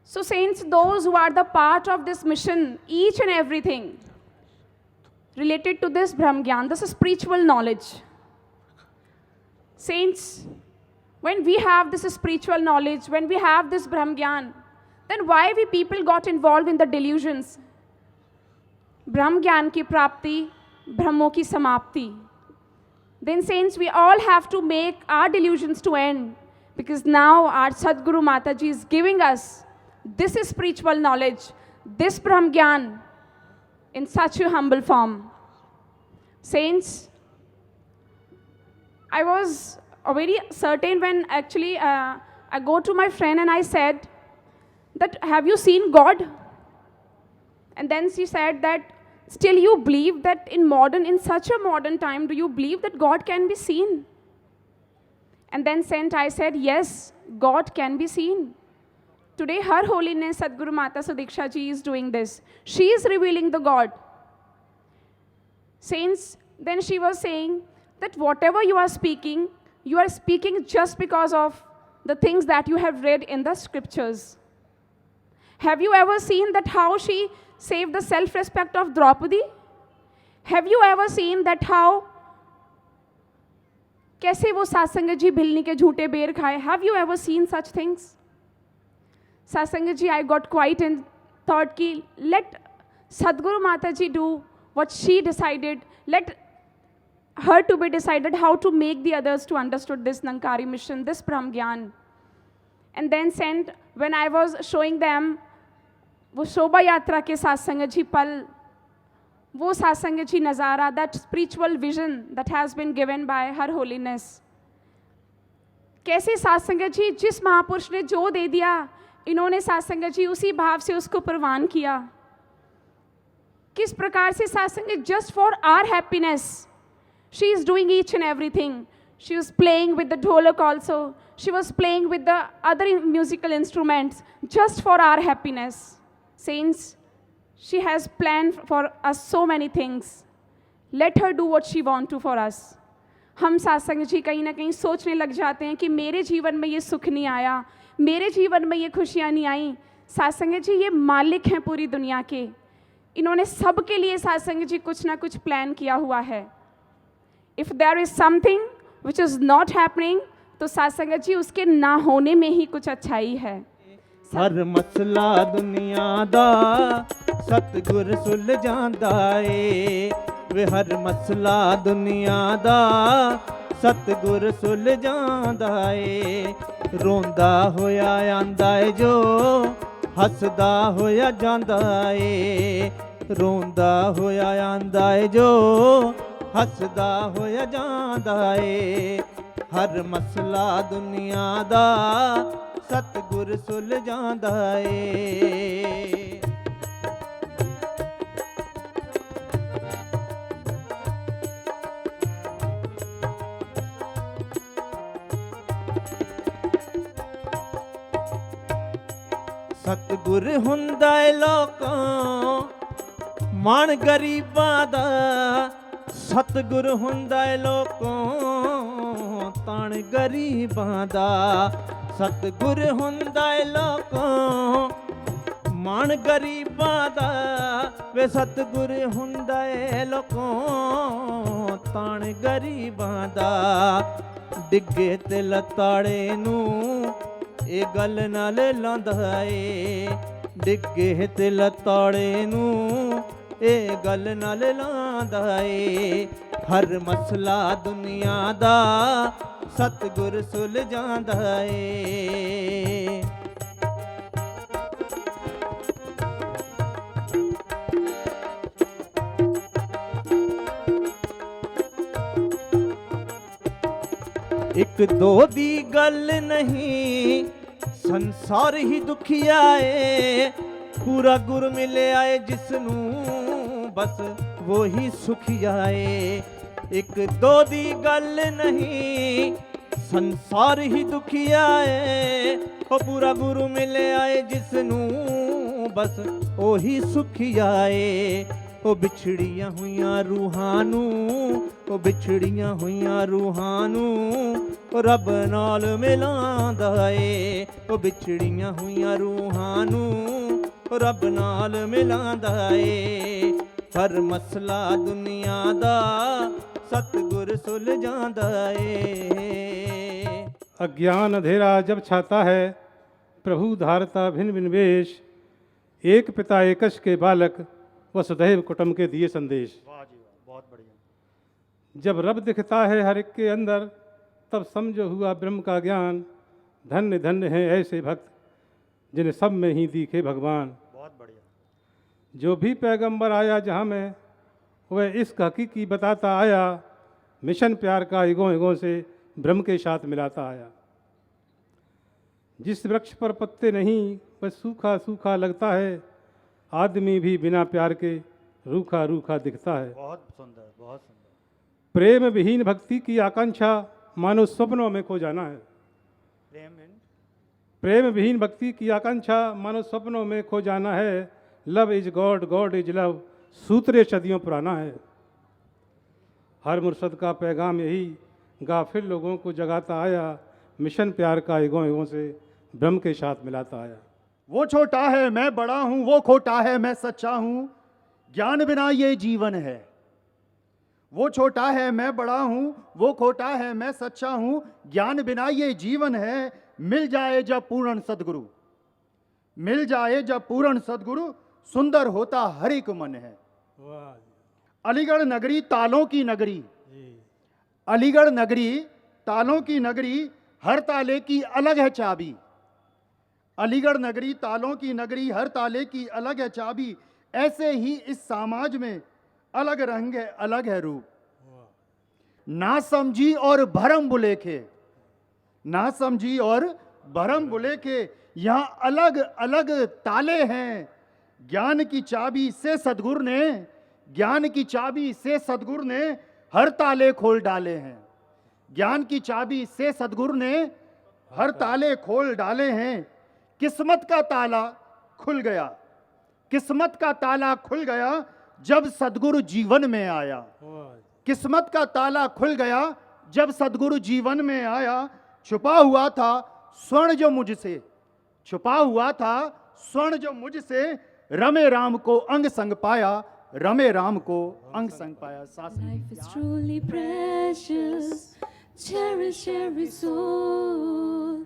So saints, those who are the part of this mission, each and everything related to this Brahm Gyan, this is spiritual knowledge. Saints, when we have this spiritual knowledge, when we have this Brahm Gyan, then why we people got involved in the delusions? Brahm Gyan ki prapti, Brahmo ki samapti. Then saints, we all have to make our delusions to end, because now our Sadguru Mataji is giving us this is spiritual knowledge, this Brahm Gyan in such a humble form. Saints, I was very certain when actually I go to my friend and I said that, have you seen God? And then she said that, still you believe that in such a modern time, do you believe that God can be seen? And then I said, yes, God can be seen. Today, Her Holiness Sadhguru Mata Sadiksha ji is doing this. She is revealing the God. Saints, then she was saying that whatever you are speaking just because of the things that you have read in the scriptures. Have you ever seen that how she saved the self-respect of Draupadi? Have you ever seen that how कैसे वो सासंग जी भिलनी के झूठे बेर खाए? Have you ever seen such things? Satsanga ji, I got quiet and thought ki let Sadhguru Mataji do what she decided. Let her to be decided how to make the others to understood this Nirankari mission, this Brahm Gyan. And then when I was showing them वो शोभा यात्रा के सात्संग जी पल, वो सात्संग जी नज़ारा, that spiritual vision that has been given by Her Holiness. कैसे सात्संग जी जिस महापुरुष ने जो दे दिया, इन्होंने सात्संग जी उसी भाव से उसको प्रवान किया. किस प्रकार से सात्संग just for our happiness. She is doing each and everything. She was playing with the dholak also. She was playing with the other musical instruments just for our happiness. Saints, she has planned for us so many things. Let her do what she wants to for us. हम सात्संग जी कहीं ना कहीं सोचने लग जाते हैं कि मेरे जीवन में ये सुख नहीं आया, मेरे जीवन में ये खुशियाँ नहीं आई. सात्संग जी ये मालिक हैं पूरी दुनिया के. इन्होंने सबके लिए सात्संग जी कुछ ना कुछ प्लान किया हुआ है. If there is something which is not happening, तो सात्संग जी उसके ना होने में ही कुछ अच्छाई है. हर मसला दुनिया दा सतगुर सुलझांदा ए वे हर मसला दुनिया दा सतगुर सुलझांदा ए रोंदा होया आंदा ए जो हसदा होया जांदा ए रोंदा होया आंदा ए जो हसदा होया जांदा ए हर मसला दुनिया दा सतगुर सुलझांदा ए सतगुर हुंदा ए लोकां मन गरीबां दा सतगुर हुंदा ए लोकां ताण गरीबां दा सतगुर हुंदा ए लोकां मन गरीबां दा वे सतगुर हुंदा ए लोकां ताण गरीबां दा डिगे ते लताड़े नूं ए गल नाल लांदा ए डिगे ते लताड़े नूं ए गल नाल लांदा ए हर मसला दुनिया दा सतगुर सुलझांदा ए एक दो दी गल नहीं संसार ही दुखिया है, पूरा गुर मिले आए जिसनू बस वो ही सुखिया है। एक दो दी गल नहीं, संसार ही दुखिया है, ओ पूरा गुरु मिले आए जिसनू बस ओ ही सुखिया है। ओ बिछड़ियां हुईयां रूहानू, ओ बिछड़ियां हुईयां रूहानू, ओ रब नाल मिलांदा ए। ओ बिछड़ियां हुईयां रूहानू, ओ रब नाल मिलांदा ए। हर मसला दुनिया दा सतगुर सुलझांदा ए। अज्ञान अंधेरा जब छाता है, प्रभु धारता भिन्न भिन्न वेश, एक पिता एकश के बालक वसुधैव कुटुंब के दिए संदेश। वाह जी वाह, बहुत बढ़िया। जब रब दिखता है हर एक के अंदर, तब समझो हुआ ब्रह्म का ज्ञान। धन्य धन्य हैं ऐसे भक्त जिन्हें सब में ही दिखे भगवान। बहुत बढ़िया। जो भी पैगंबर आया जहाँ में, वह इसक हकीकी बताता आया। मिशन प्यार का इगों इगों से ब्रह्म के साथ मिलाता आया। जिस वृक्ष पर पत्ते नहीं वह सूखा सूखा लगता है, आदमी भी बिना प्यार के रूखा रूखा दिखता है। बहुत सुंदर, बहुत सुंदर। प्रेम विहीन भक्ति की आकांक्षा मानो स्वप्नों में खो जाना है। प्रेम विहीन भक्ति की आकांक्षा मानो स्वप्नों में खो जाना है। Love is God, God is love, सूत्रे सदियों पुराना है। हर मुर्शद का पैगाम यही गाफिल लोगों को जगाता आया। मिशन प्यार का इगों इगों से ब्रह्म के साथ मिलाता आया। वो छोटा है मैं बड़ा हूं, वो खोटा है मैं सच्चा हूं, ज्ञान बिना ये जीवन है। वो छोटा है मैं बड़ा हूं, वो खोटा है मैं सच्चा हूं, ज्ञान बिना ये जीवन है। मिल जाए जब पूर्ण सदगुरु, मिल जाए जब पूर्ण सदगुरु, सुंदर होता हर एक मन है। अलीगढ़ नगरी तालों की नगरी, अलीगढ़ नगरी तालों की नगरी, हर ताले की अलग है चाबी। अलीगढ़ नगरी तालों की नगरी, हर ताले की अलग है चाबी। ऐसे ही इस समाज में अलग रंग है, अलग है रूप। ना समझी और भरम बुलेखे, ना समझी और भरम बुलेखे, यहाँ अलग अलग ताले हैं। ज्ञान की चाबी से सदगुरु ने, ज्ञान की चाबी से सदगुरु ने हर ताले खोल डाले हैं। ज्ञान की चाबी से सदगुरु ने हर ताले खोल डाले हैं। किस्मत का ताला खुल गया, किस्मत का ताला खुल गया जब सदगुरु जीवन में आया। किस्मत का ताला खुल गया जब सदगुरु जीवन में आया। छुपा हुआ था स्वर्ण जो मुझसे, छुपा हुआ था स्वर्ण जो मुझसे, रमे राम को अंग संग पाया, रमे राम को अंग संग पाया। Life is truly precious, cherish every soul.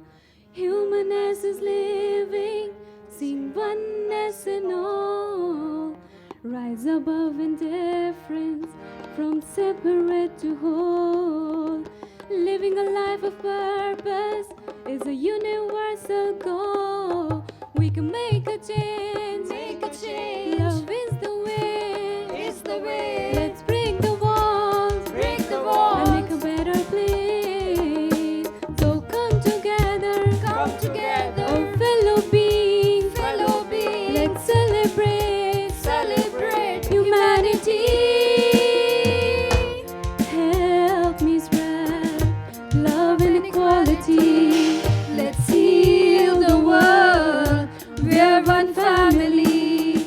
Humanness is living, seeing oneness in all. Rise above indifference, from separate to whole. Living a life of purpose is a universal goal. We can make a change, make a change. Love is the way, is the way. Let's break the walls, break the walls, and make a better place. So come together, come together. Oh fellow beings, fellow beings. Let's celebrate, celebrate humanity. Help me spread love and equality. Let's heal the world. We're one family.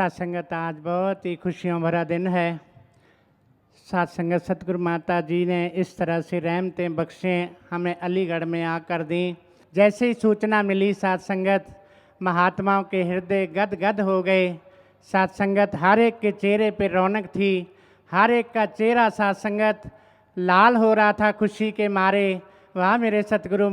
साथ संगत आज बहुत ही खुशियों भरा दिन है। साथ संगत सतगुरु माता जी ने इस तरह से रहमतें बख्शें हमें अलीगढ़ में आकर दी। जैसे ही सूचना मिली साथ संगत, महात्माओं के हृदय गद गद हो गए। साथ संगत हर एक के चेहरे पे रौनक थी, हर एक का चेहरा साथ संगत लाल हो रहा था खुशी के मारे। वाह मेरे सतगुरु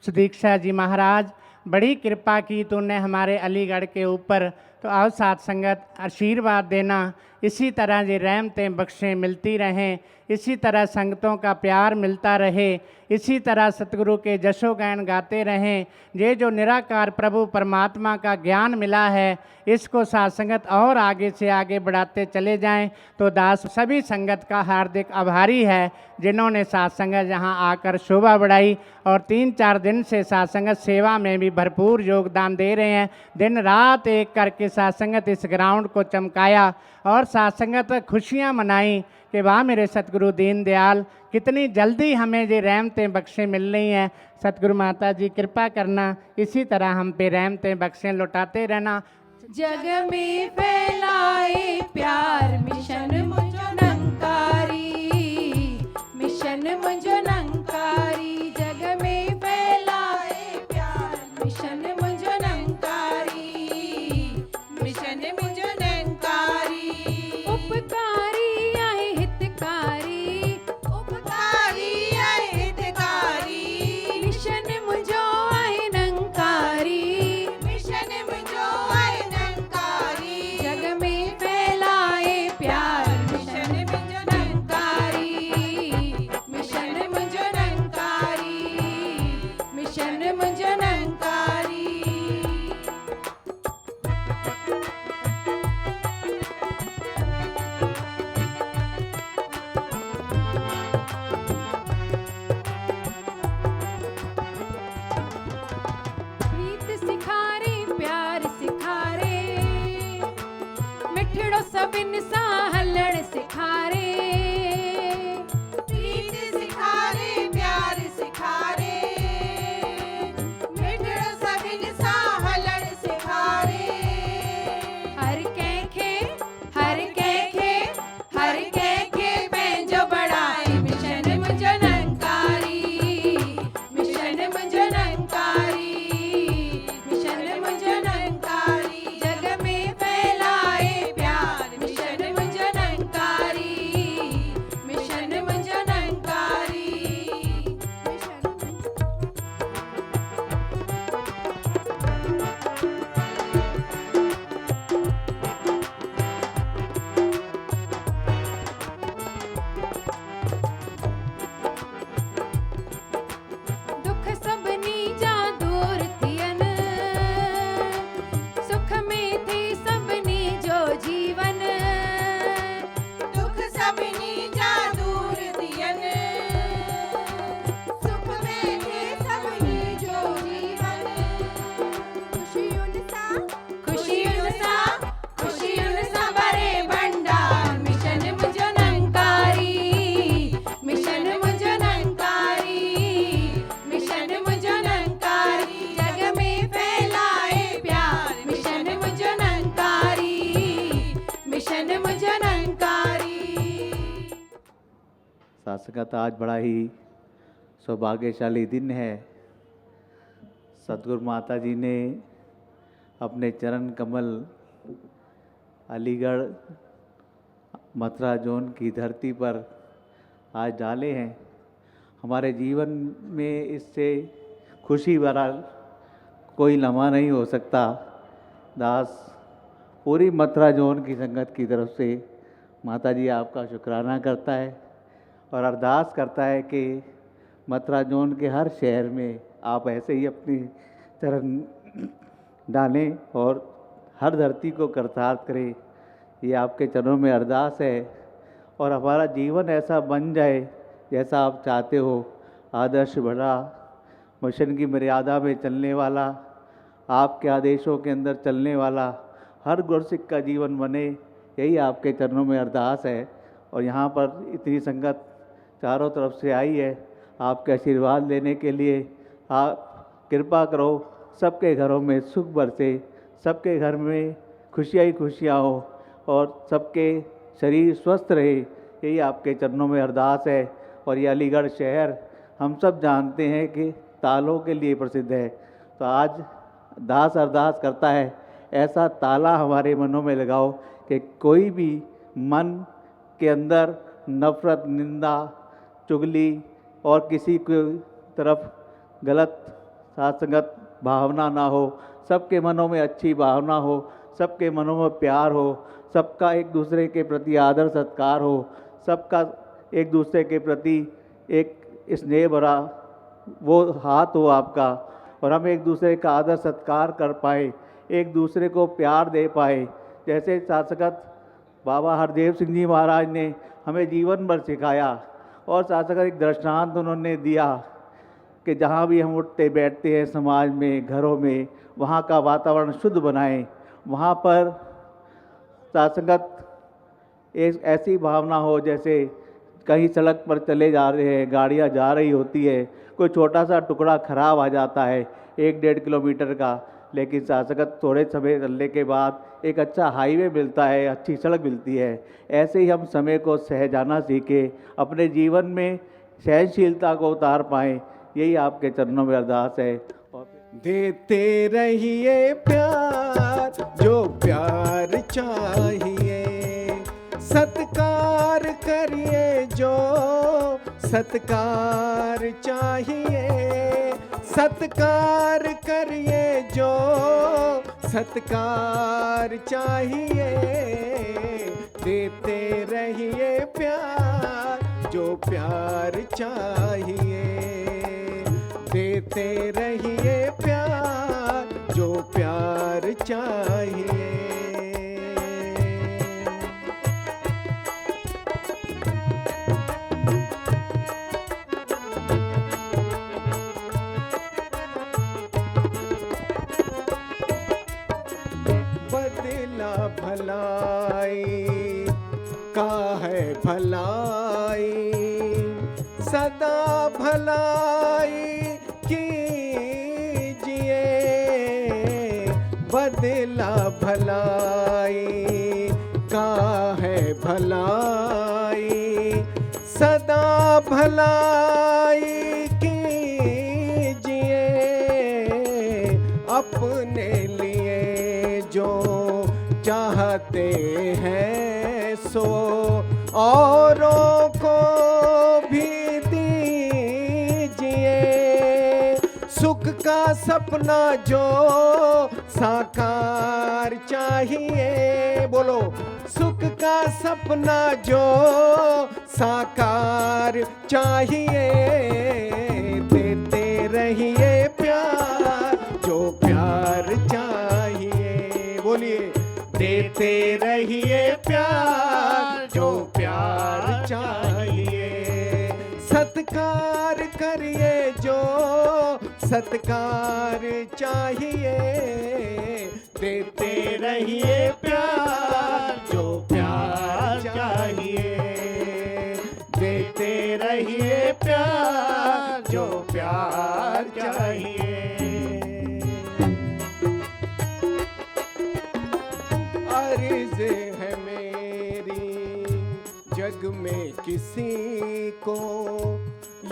सुदीक्षा जी महाराज, बड़ी कृपा की तूने हमारे अलीगढ़ के ऊपर। तो आओ साथ संगत आशीर्वाद देना, इसी तरह ये रहमतें बख्शें मिलती रहें, इसी तरह संगतों का प्यार मिलता रहे, इसी तरह सतगुरु के जशोगान गाते रहें। ये जो निराकार प्रभु परमात्मा का ज्ञान मिला है, इसको साथ संगत और आगे से आगे बढ़ाते चले जाएं। तो दास सभी संगत का हार्दिक आभारी है जिन्होंने साथ संगत यहाँ आकर शोभा बढ़ाई और 3-4 दिन से साथ संगत सेवा में भी भरपूर योगदान दे रहे हैं। दिन रात एक करके साथ संगत इस ग्राउंड को चमकाया और साथ संगत खुशियाँ मनाई कि वाह मेरे सतगुरु दीन दयाल, कितनी जल्दी हमें ये रहमतें बख्शें मिल रही हैं। सतगुरु माता जी कृपा करना, इसी तरह हम पे रहमतें बख्शें लौटाते रहना। जग में फैलाए प्यार मिशन मुझो नंकारी, मिशन मुझो नंकारी। जग में फैलाए प्यार मिशन मुझो नंकारी, मिशन मुझो नंकारी। उपकारी आए हितकारी, उपकारी आए हितकारी। मिशन मुझो आए नंकारी, मिशन मुझो आए नंकारी। जग में फैलाए प्यार मिशन मुझो नंकारी, मिशन मुझो नंकारी, मिशन मुझो नंकारी। प्रीत सिखारे प्यार सिखारे, मिठड़ो सबिन सा हलड़ सिखारे। प्रीत सिखारे प्यार सिखारे, मिठड़ो सबिन सा हलड़ सिखारे। हर कैखे हर कैखे हर कैखे पंहिंजो बड़ाई, मिशन मुझो नंकारी, मिशन मुझो नंकारी, मिशन मुझो नंकारी। जग में फैलाए प्यार मिशन मुझो नंकारी, मिशन मुझो नंकारी। दुख सभिनी जा दूर थियन, सुख में थी सभिनी जो जीवन। दुख सभिनी जा दूर थियन, सुख में थी सभिनी जो जीवन। खुशियुन सा खुशियुन सा खुशियुन सा भरे भंडार, मिशन मुझो नंकारी, मिशन मुझो नंकारी, मिशन मुझो नंकारी। जग में फैलाए प्यार मिशन मुझो नंकारी, मिशन मुझो नंकारी। साथ संगत आज बड़ा ही सौभाग्यशाली दिन है। सतगुरु माता जी ने अपने चरण कमल अलीगढ़ मथुरा जोन की धरती पर आज डाले हैं। हमारे जीवन में इससे खुशी भरा कोई लम्हा नहीं हो सकता। दास पूरी मथुरा जोन की संगत की तरफ से माता जी आपका शुक्राना करता है और अरदास करता है कि मथुरा जोन के हर शहर में आप ऐसे ही अपनी चरण डालें और हर धरती को करतार्थ करें। ये आपके चरणों में अरदास है और हमारा जीवन ऐसा बन जाए जैसा आप चाहते हो, आदर्श भरा, मिशन की मर्यादा में चलने वाला, आपके आदेशों के अंदर चलने वाला, हर गुरसिक का जीवन बने, यही आपके चरणों में अरदास है। और यहाँ पर इतनी संगत चारों तरफ से आई है आपके आशीर्वाद लेने के लिए। आप कृपा करो, सबके घरों में सुख बरसे, सबके घर में खुशियाँ ही खुशियाँ हो और सबके शरीर स्वस्थ रहे, यही आपके चरणों में अरदास है। और ये अलीगढ़ शहर हम सब जानते हैं कि तालों के लिए प्रसिद्ध है, तो आज दास अरदास करता है ऐसा ताला हमारे मनों में लगाओ कि कोई भी मन के अंदर नफरत, निंदा, चुगली और किसी की तरफ गलत साथ संगत भावना ना हो, सबके मनों में अच्छी भावना हो, सबके मनों में प्यार हो, सबका एक दूसरे के प्रति आदर सत्कार हो, सबका एक दूसरे के प्रति एक स्नेह भरा वो हाथ हो आपका, और हम एक दूसरे का आदर सत्कार कर पाए, एक दूसरे को प्यार दे पाए। जैसे शासकत बाबा हरदेव सिंह जी महाराज ने हमें जीवन भर सिखाया और शासकत एक दृष्टांत उन्होंने दिया कि जहाँ भी हम उठते बैठते हैं समाज में, घरों में, वहाँ का वातावरण शुद्ध बनाएं। वहाँ पर शासकत एक ऐसी भावना हो जैसे कहीं सड़क पर चले जा रहे हैं, गाड़ियाँ जा रही होती है, कोई छोटा सा टुकड़ा खराब आ जाता है 1-1.5 किलोमीटर का, लेकिन शासकत थोड़े समय चलने के बाद एक अच्छा हाईवे मिलता है, अच्छी सड़क मिलती है। ऐसे ही हम समय को सह जाना सीखें, अपने जीवन में सहनशीलता को उतार पाएँ, यही आपके चरणों में अरदास है। देते रहिए प्यार जो प्यार चाहिए, सत्कार करिए जो सत्कार चाहिए, सत्कार करिए जो सत्कार चाहिए। देते रहिए प्यार जो प्यार चाहिए, देते रहिए प्यार जो प्यार चाहिए। बदला भलाई का है भलाई, सदा भलाई कीजिए। बदला भलाई का है भलाई, सदा भलाई कीजिए। अपने लिए जो चाहते हैं सो औरों को भी दीजिए। सुख का सपना जो साकार चाहिए, बोलो सुख का सपना जो साकार चाहिए। देते रहिए प्यार जो प्यार चाहिए, बोलिए देते रहिए प्यार जो प्यार चाहिए। सत्कार करिए जो सत्कार चाहिए, देते रहिए प्यार जो प्यार चाहिए, देते रहिए प्यार जो प्यार चाहिए। अर्ज़ है मेरी जग में किसी को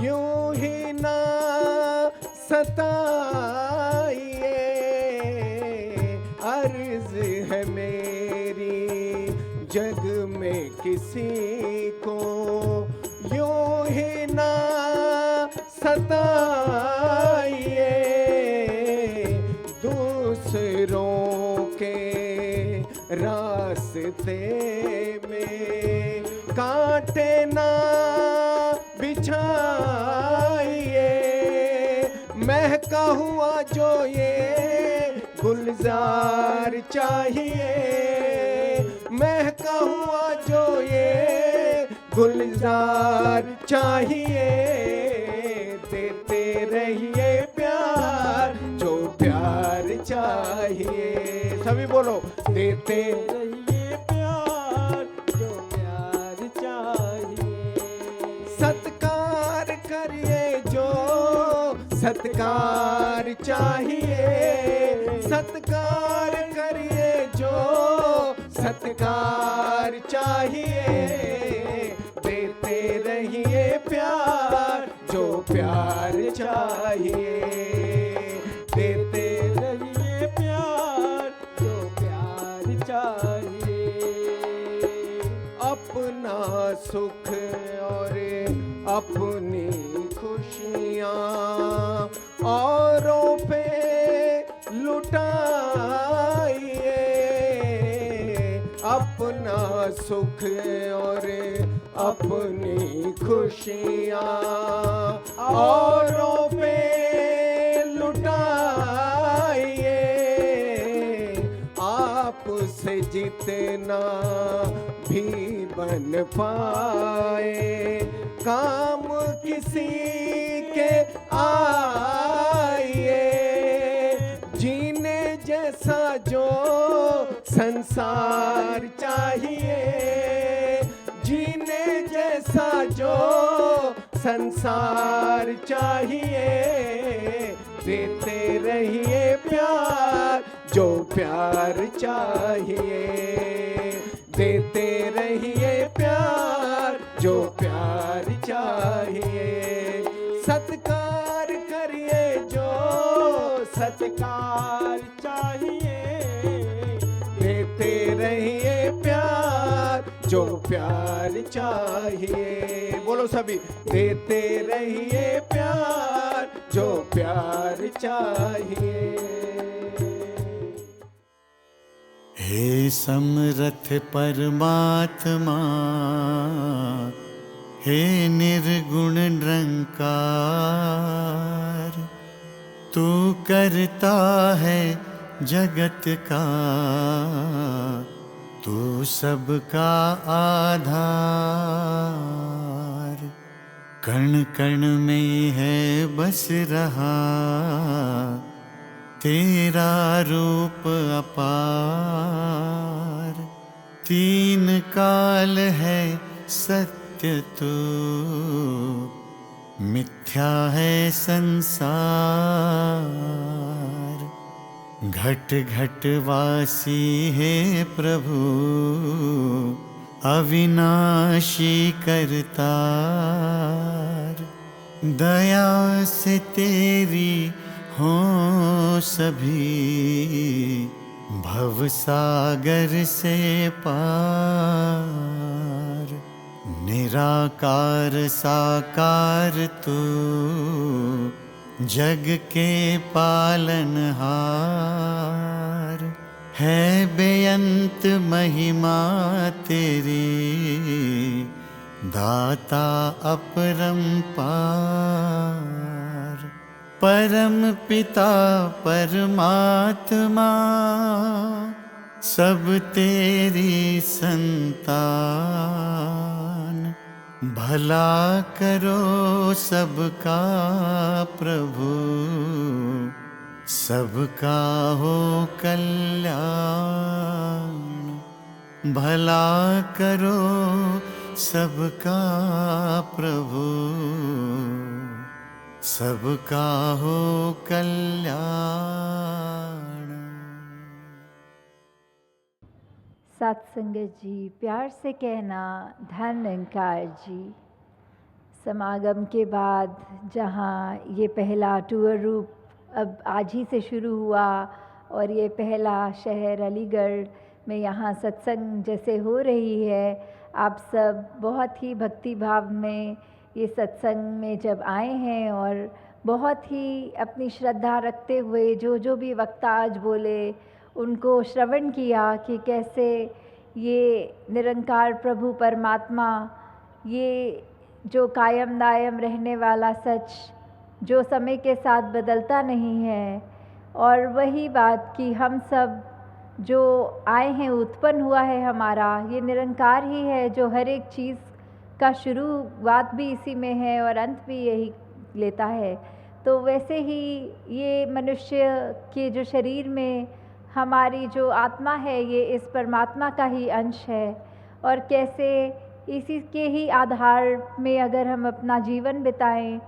यूं ही ना सताइए। अर्ज़ है मेरी जग में किसी को यूं ही ना सताइए। दूसरों के रास्ते में कांटे ना बिछाइए। महका हुआ जो ये गुलजार चाहिए, महका हुआ जो ये गुलजार चाहिए। देते रहिए प्यार जो प्यार चाहिए, सभी बोलो देते रहिए प्यार जो प्यार चाहिए। सत्कार करिए जो सत्कार चाहिए, सत्कार करिए जो सत्कार चाहिए, देते रहिए प्यार जो प्यार चाहिए, देते रहिए प्यार जो प्यार चाहिए। अपना सुख और अपनी खुशियाँ औरों पे लुटाइए, अपना सुख और अपनी खुशियाँ औरों पे लुटाइए, आपसे जितना भी बन पाए काम किसी के आइए, जीने जैसा जो संसार चाहिए, जीने जैसा जो संसार चाहिए, देते रहिए प्यार जो प्यार चाहिए, देते रहिए प्यार जो प्यार चाहिए। सत्कार करिए जो सत्कार चाहिए, देते रहिए प्यार जो प्यार चाहिए। बोलो सभी, देते रहिए प्यार जो प्यार चाहिए। हे समर्थ परमात्मा, हे निर्गुण निरंकार, तू करता है जगत का, तू सबका आधार, कण कण में है बस रहा तेरा रूप अपार, तीन काल है सत्य तू, मिथ्या है संसार, घट घट वासी है प्रभु, अविनाशी करतार, दया से तेरी हो सभी, भव सागर से पार, निराकार साकार तू, जग के पालनहार, है बेअंत महिमा तेरी, दाता अपरंपार, परम पिता परमात्मा, सब तेरी संतान, भला करो सबका प्रभु, सबका हो कल्याण, भला करो सबका प्रभु, सबका हो कल्याण। सत्संगत जी, प्यार से कहना धन निरंकार जी। समागम के बाद जहाँ ये पहला टूर रूप अब आज ही से शुरू हुआ और ये पहला शहर अलीगढ़ में यहाँ सत्संग जैसे हो रही है, आप सब बहुत ही भक्ति भाव में ये सत्संग में जब आए हैं और बहुत ही अपनी श्रद्धा रखते हुए जो भी वक्ता आज बोले उनको श्रवण किया कि कैसे ये निरंकार प्रभु परमात्मा, ये जो कायम दायम रहने वाला सच, जो समय के साथ बदलता नहीं है, और वही बात कि हम सब जो आए हैं, उत्पन्न हुआ है हमारा, ये निरंकार ही है जो हर एक चीज़ का शुरुआत भी इसी में है और अंत भी यही लेता है। तो वैसे ही ये मनुष्य के जो शरीर में हमारी जो आत्मा है, ये इस परमात्मा का ही अंश है, और कैसे इसी के ही आधार में अगर हम अपना जीवन बिताएं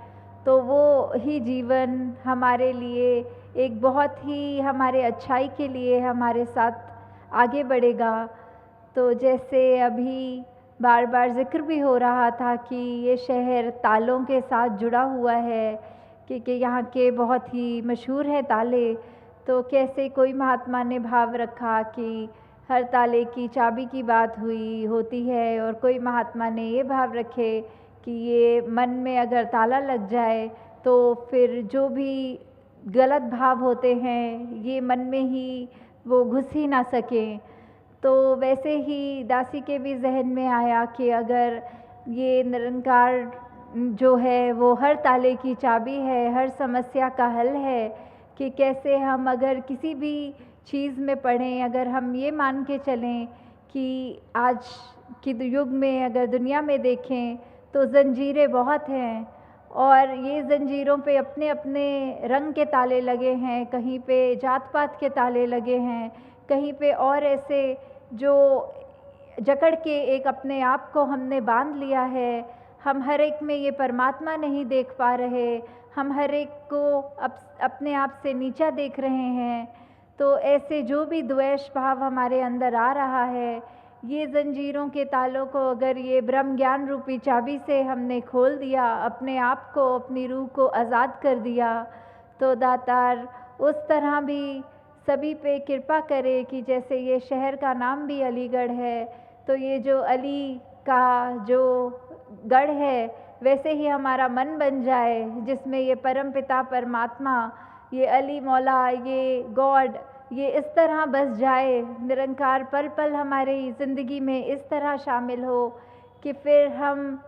तो वो ही जीवन हमारे लिए एक बहुत ही हमारे अच्छाई के लिए हमारे साथ आगे बढ़ेगा। तो जैसे अभी बार बार जिक्र भी हो रहा था कि ये शहर तालों के साथ जुड़ा हुआ है, क्योंकि यहाँ के बहुत ही मशहूर हैं ताले। तो कैसे कोई महात्मा ने भाव रखा कि हर ताले की चाबी की बात होती है, और कोई महात्मा ने ये भाव रखे कि ये मन में अगर ताला लग जाए तो फिर जो भी गलत भाव होते हैं ये मन में ही वो घुस ही ना सकें। तो वैसे ही दासी के भी जहन में आया कि अगर ये निरंकार जो है वो हर ताले की चाबी है, हर समस्या का हल है, कि कैसे हम अगर किसी भी चीज़ में पढ़ें, अगर हम ये मान के चलें कि आज के युग में अगर दुनिया में देखें तो ज़ंजीरें बहुत हैं, और ये ज़ंजीरों पे अपने अपने रंग के ताले लगे हैं, कहीं पे जात पात के ताले लगे हैं, कहीं पे और ऐसे जो जकड़ के एक अपने आप को हमने बांध लिया है। हम हर एक में ये परमात्मा नहीं देख पा रहे, हम हर एक को अपने आप से नीचा देख रहे हैं। तो ऐसे जो भी द्वेष भाव हमारे अंदर आ रहा है, ये ज़ंजीरों के तालों को अगर ये ब्रह्म ज्ञान रूपी चाबी से हमने खोल दिया, अपने आप को, अपनी रूह को आज़ाद कर दिया, तो दातार उस तरह भी सभी पे कृपा करे कि जैसे ये शहर का नाम भी अलीगढ़ है, तो ये जो अली का जो गढ़ है वैसे ही हमारा मन बन जाए, जिसमें ये परम पिता परमात्मा, ये अली मौला, ये गॉड, ये इस तरह बस जाए, निरंकार पल पल हमारी ज़िंदगी में इस तरह शामिल हो कि फिर हम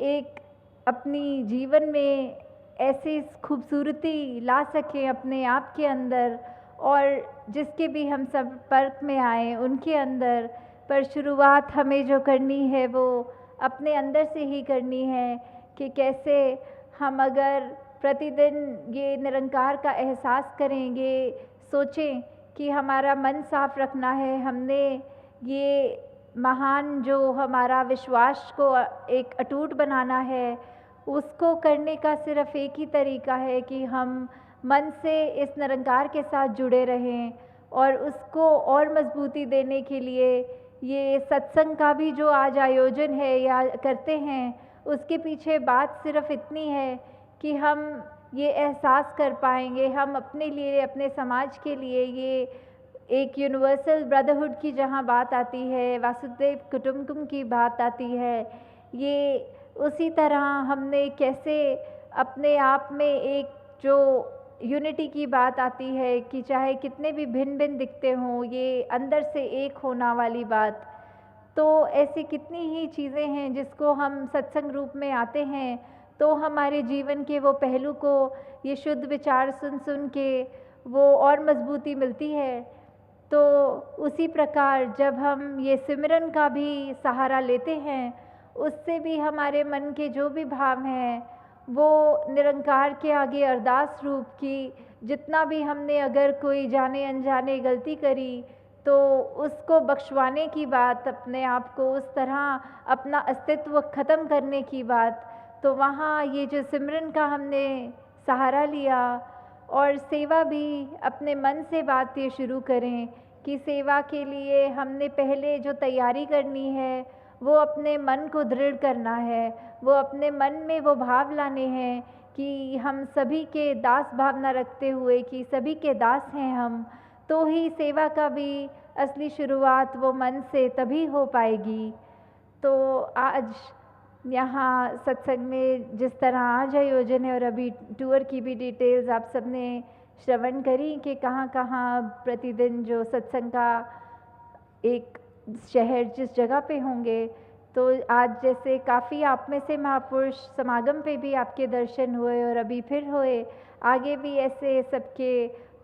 एक अपनी जीवन में ऐसी खूबसूरती ला सकें अपने आप के अंदर, और जिसके भी हम संपर्क में आए उनके अंदर। पर शुरुआत हमें जो करनी है वो अपने अंदर से ही करनी है, कि कैसे हम अगर प्रतिदिन ये निरंकार का एहसास करेंगे, सोचें कि हमारा मन साफ रखना है, हमने ये महान जो हमारा विश्वास को एक अटूट बनाना है, उसको करने का सिर्फ एक ही तरीका है कि हम मन से इस निरंकार के साथ जुड़े रहें। और उसको और मजबूती देने के लिए ये सत्संग का भी जो आज आयोजन है या करते हैं, उसके पीछे बात सिर्फ इतनी है कि हम ये एहसास कर पाएंगे, हम अपने लिए, अपने समाज के लिए, ये एक यूनिवर्सल ब्रदरहुड की जहाँ बात आती है, वासुदेव कुटुंबकम की बात आती है, ये उसी तरह हमने कैसे अपने आप में एक जो यूनिटी की बात आती है कि चाहे कितने भी भिन्न भिन्न दिखते हों, ये अंदर से एक होना वाली बात। तो ऐसी कितनी ही चीज़ें हैं जिसको हम सत्संग रूप में आते हैं तो हमारे जीवन के वो पहलू को ये शुद्ध विचार सुन सुन के वो और मजबूती मिलती है। तो उसी प्रकार जब हम ये सिमरन का भी सहारा लेते हैं, उससे भी हमारे मन के जो भी भाव हैं वो निरंकार के आगे अरदास रूप की, जितना भी हमने अगर कोई जाने अनजाने गलती करी तो उसको बख्शवाने की बात, अपने आप को उस तरह अपना अस्तित्व ख़त्म करने की बात। तो वहाँ ये जो सिमरन का हमने सहारा लिया, और सेवा भी अपने मन से बात ये शुरू करें कि सेवा के लिए हमने पहले जो तैयारी करनी है वो अपने मन को दृढ़ करना है, वो अपने मन में वो भाव लाने हैं कि हम सभी के दास भावना रखते हुए कि सभी के दास हैं हम, तो ही सेवा का भी असली शुरुआत वो मन से तभी हो पाएगी। तो आज यहाँ सत्संग में जिस तरह आज आयोजन है और अभी टूर की भी डिटेल्स आप सबने श्रवण करी कि कहाँ कहाँ प्रतिदिन जो सत्संग का एक शहर जिस जगह पे होंगे, तो आज जैसे काफ़ी आप में से महापुरुष समागम पे भी आपके दर्शन हुए और अभी फिर हुए, आगे भी ऐसे सबके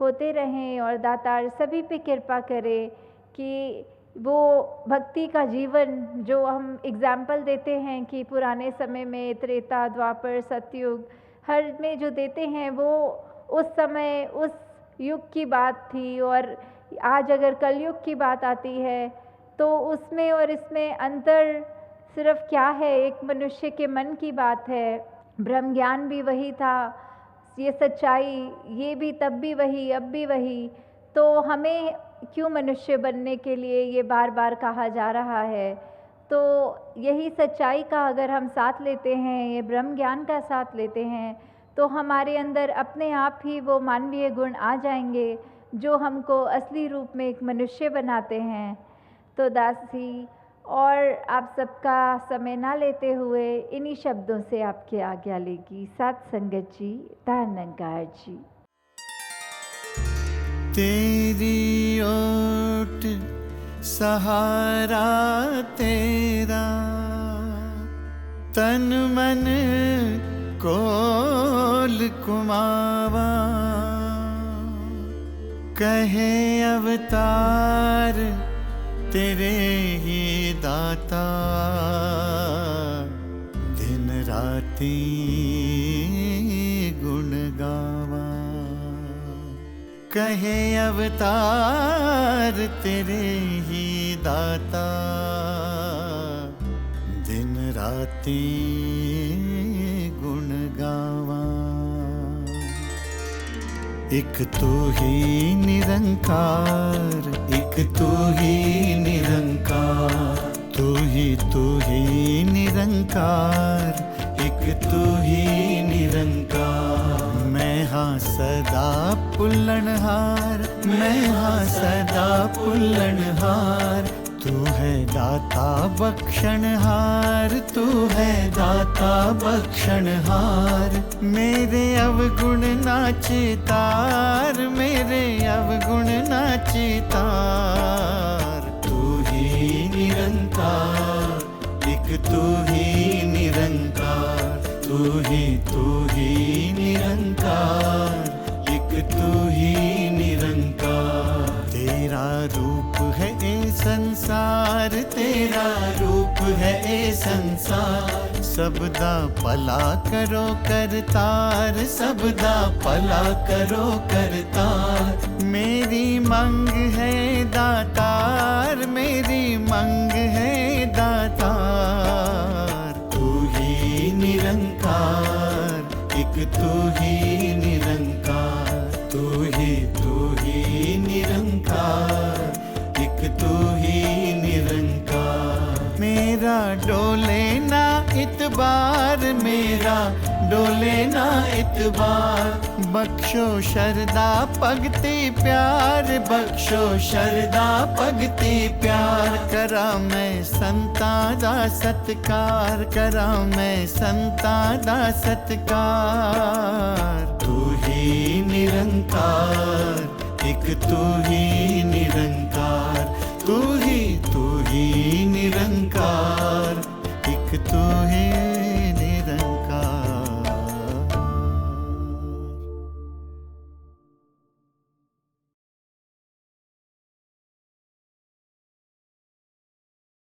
होते रहें और दातार सभी पे कृपा करे कि वो भक्ति का जीवन जो हम एग्जाम्पल देते हैं कि पुराने समय में त्रेता द्वापर सतयुग हर में जो देते हैं वो उस समय उस युग की बात थी, और आज अगर कलयुग की बात आती है तो उसमें और इसमें अंतर सिर्फ क्या है, एक मनुष्य के मन की बात है। ब्रह्म ज्ञान भी वही था, ये सच्चाई ये भी तब भी वही अब भी वही। तो हमें क्यों मनुष्य बनने के लिए ये बार बार कहा जा रहा है। तो यही सच्चाई का अगर हम साथ लेते हैं, ये ब्रह्म ज्ञान का साथ लेते हैं, तो हमारे अंदर अपने आप ही वो मानवीय गुण आ जाएंगे जो हमको असली रूप में एक मनुष्य बनाते हैं। तो दास जी, और आप सबका समय ना लेते हुए इन्हीं शब्दों से आपकी आज्ञा लेगी। साथ संगत जी, धन्यकार जी। तेरी ओट सहारा तेरा, तन मन कोल कुमावा, कहे अवतार तेरे ही दाता, दिन राती गुण गावा, कहे अवतार तेरे ही दाता, दिन राती गुण गावा। एक तू ही निरंकार, एक तू ही निरंकार, तू ही निरंकार, एक तू ही निरंकार। मैं हाँ सदा पुल्लनहार, मैं हाँ सदा पुल्लनहार, तू है दाता बख्शनहार, तू है दाता बख्शनहार। मेरे अवगुण नाचे तार, मेरे अवगुण नाचे तार, तू ही निरंकार, एक तू ही निरंकार, तू ही निरंकार, एक तू ही निरंकार। तेरा रूप है ए संसार, तेरा रूप है ए संसार, सबदा भला करो करतार, सबदा भला करो करतार। मेरी मंग है दातार, मेरी मंग है दातार, तू ही निरंकार, एक तू ही निरंकार, तू ही निरंकार, एक तू ही निरंकार। मेरा डोले ना इतबार, मेरा डोले ना इतबार, बख्शो शरदा भगति प्यार, बख्शो शरदा भगति प्यार। करा मैं संता दा सत्कार, करा मैं संता दा सत्कार। तू ही निरंकार, एक तू ही निरंकार, तू ही निरंकार, एक तू ही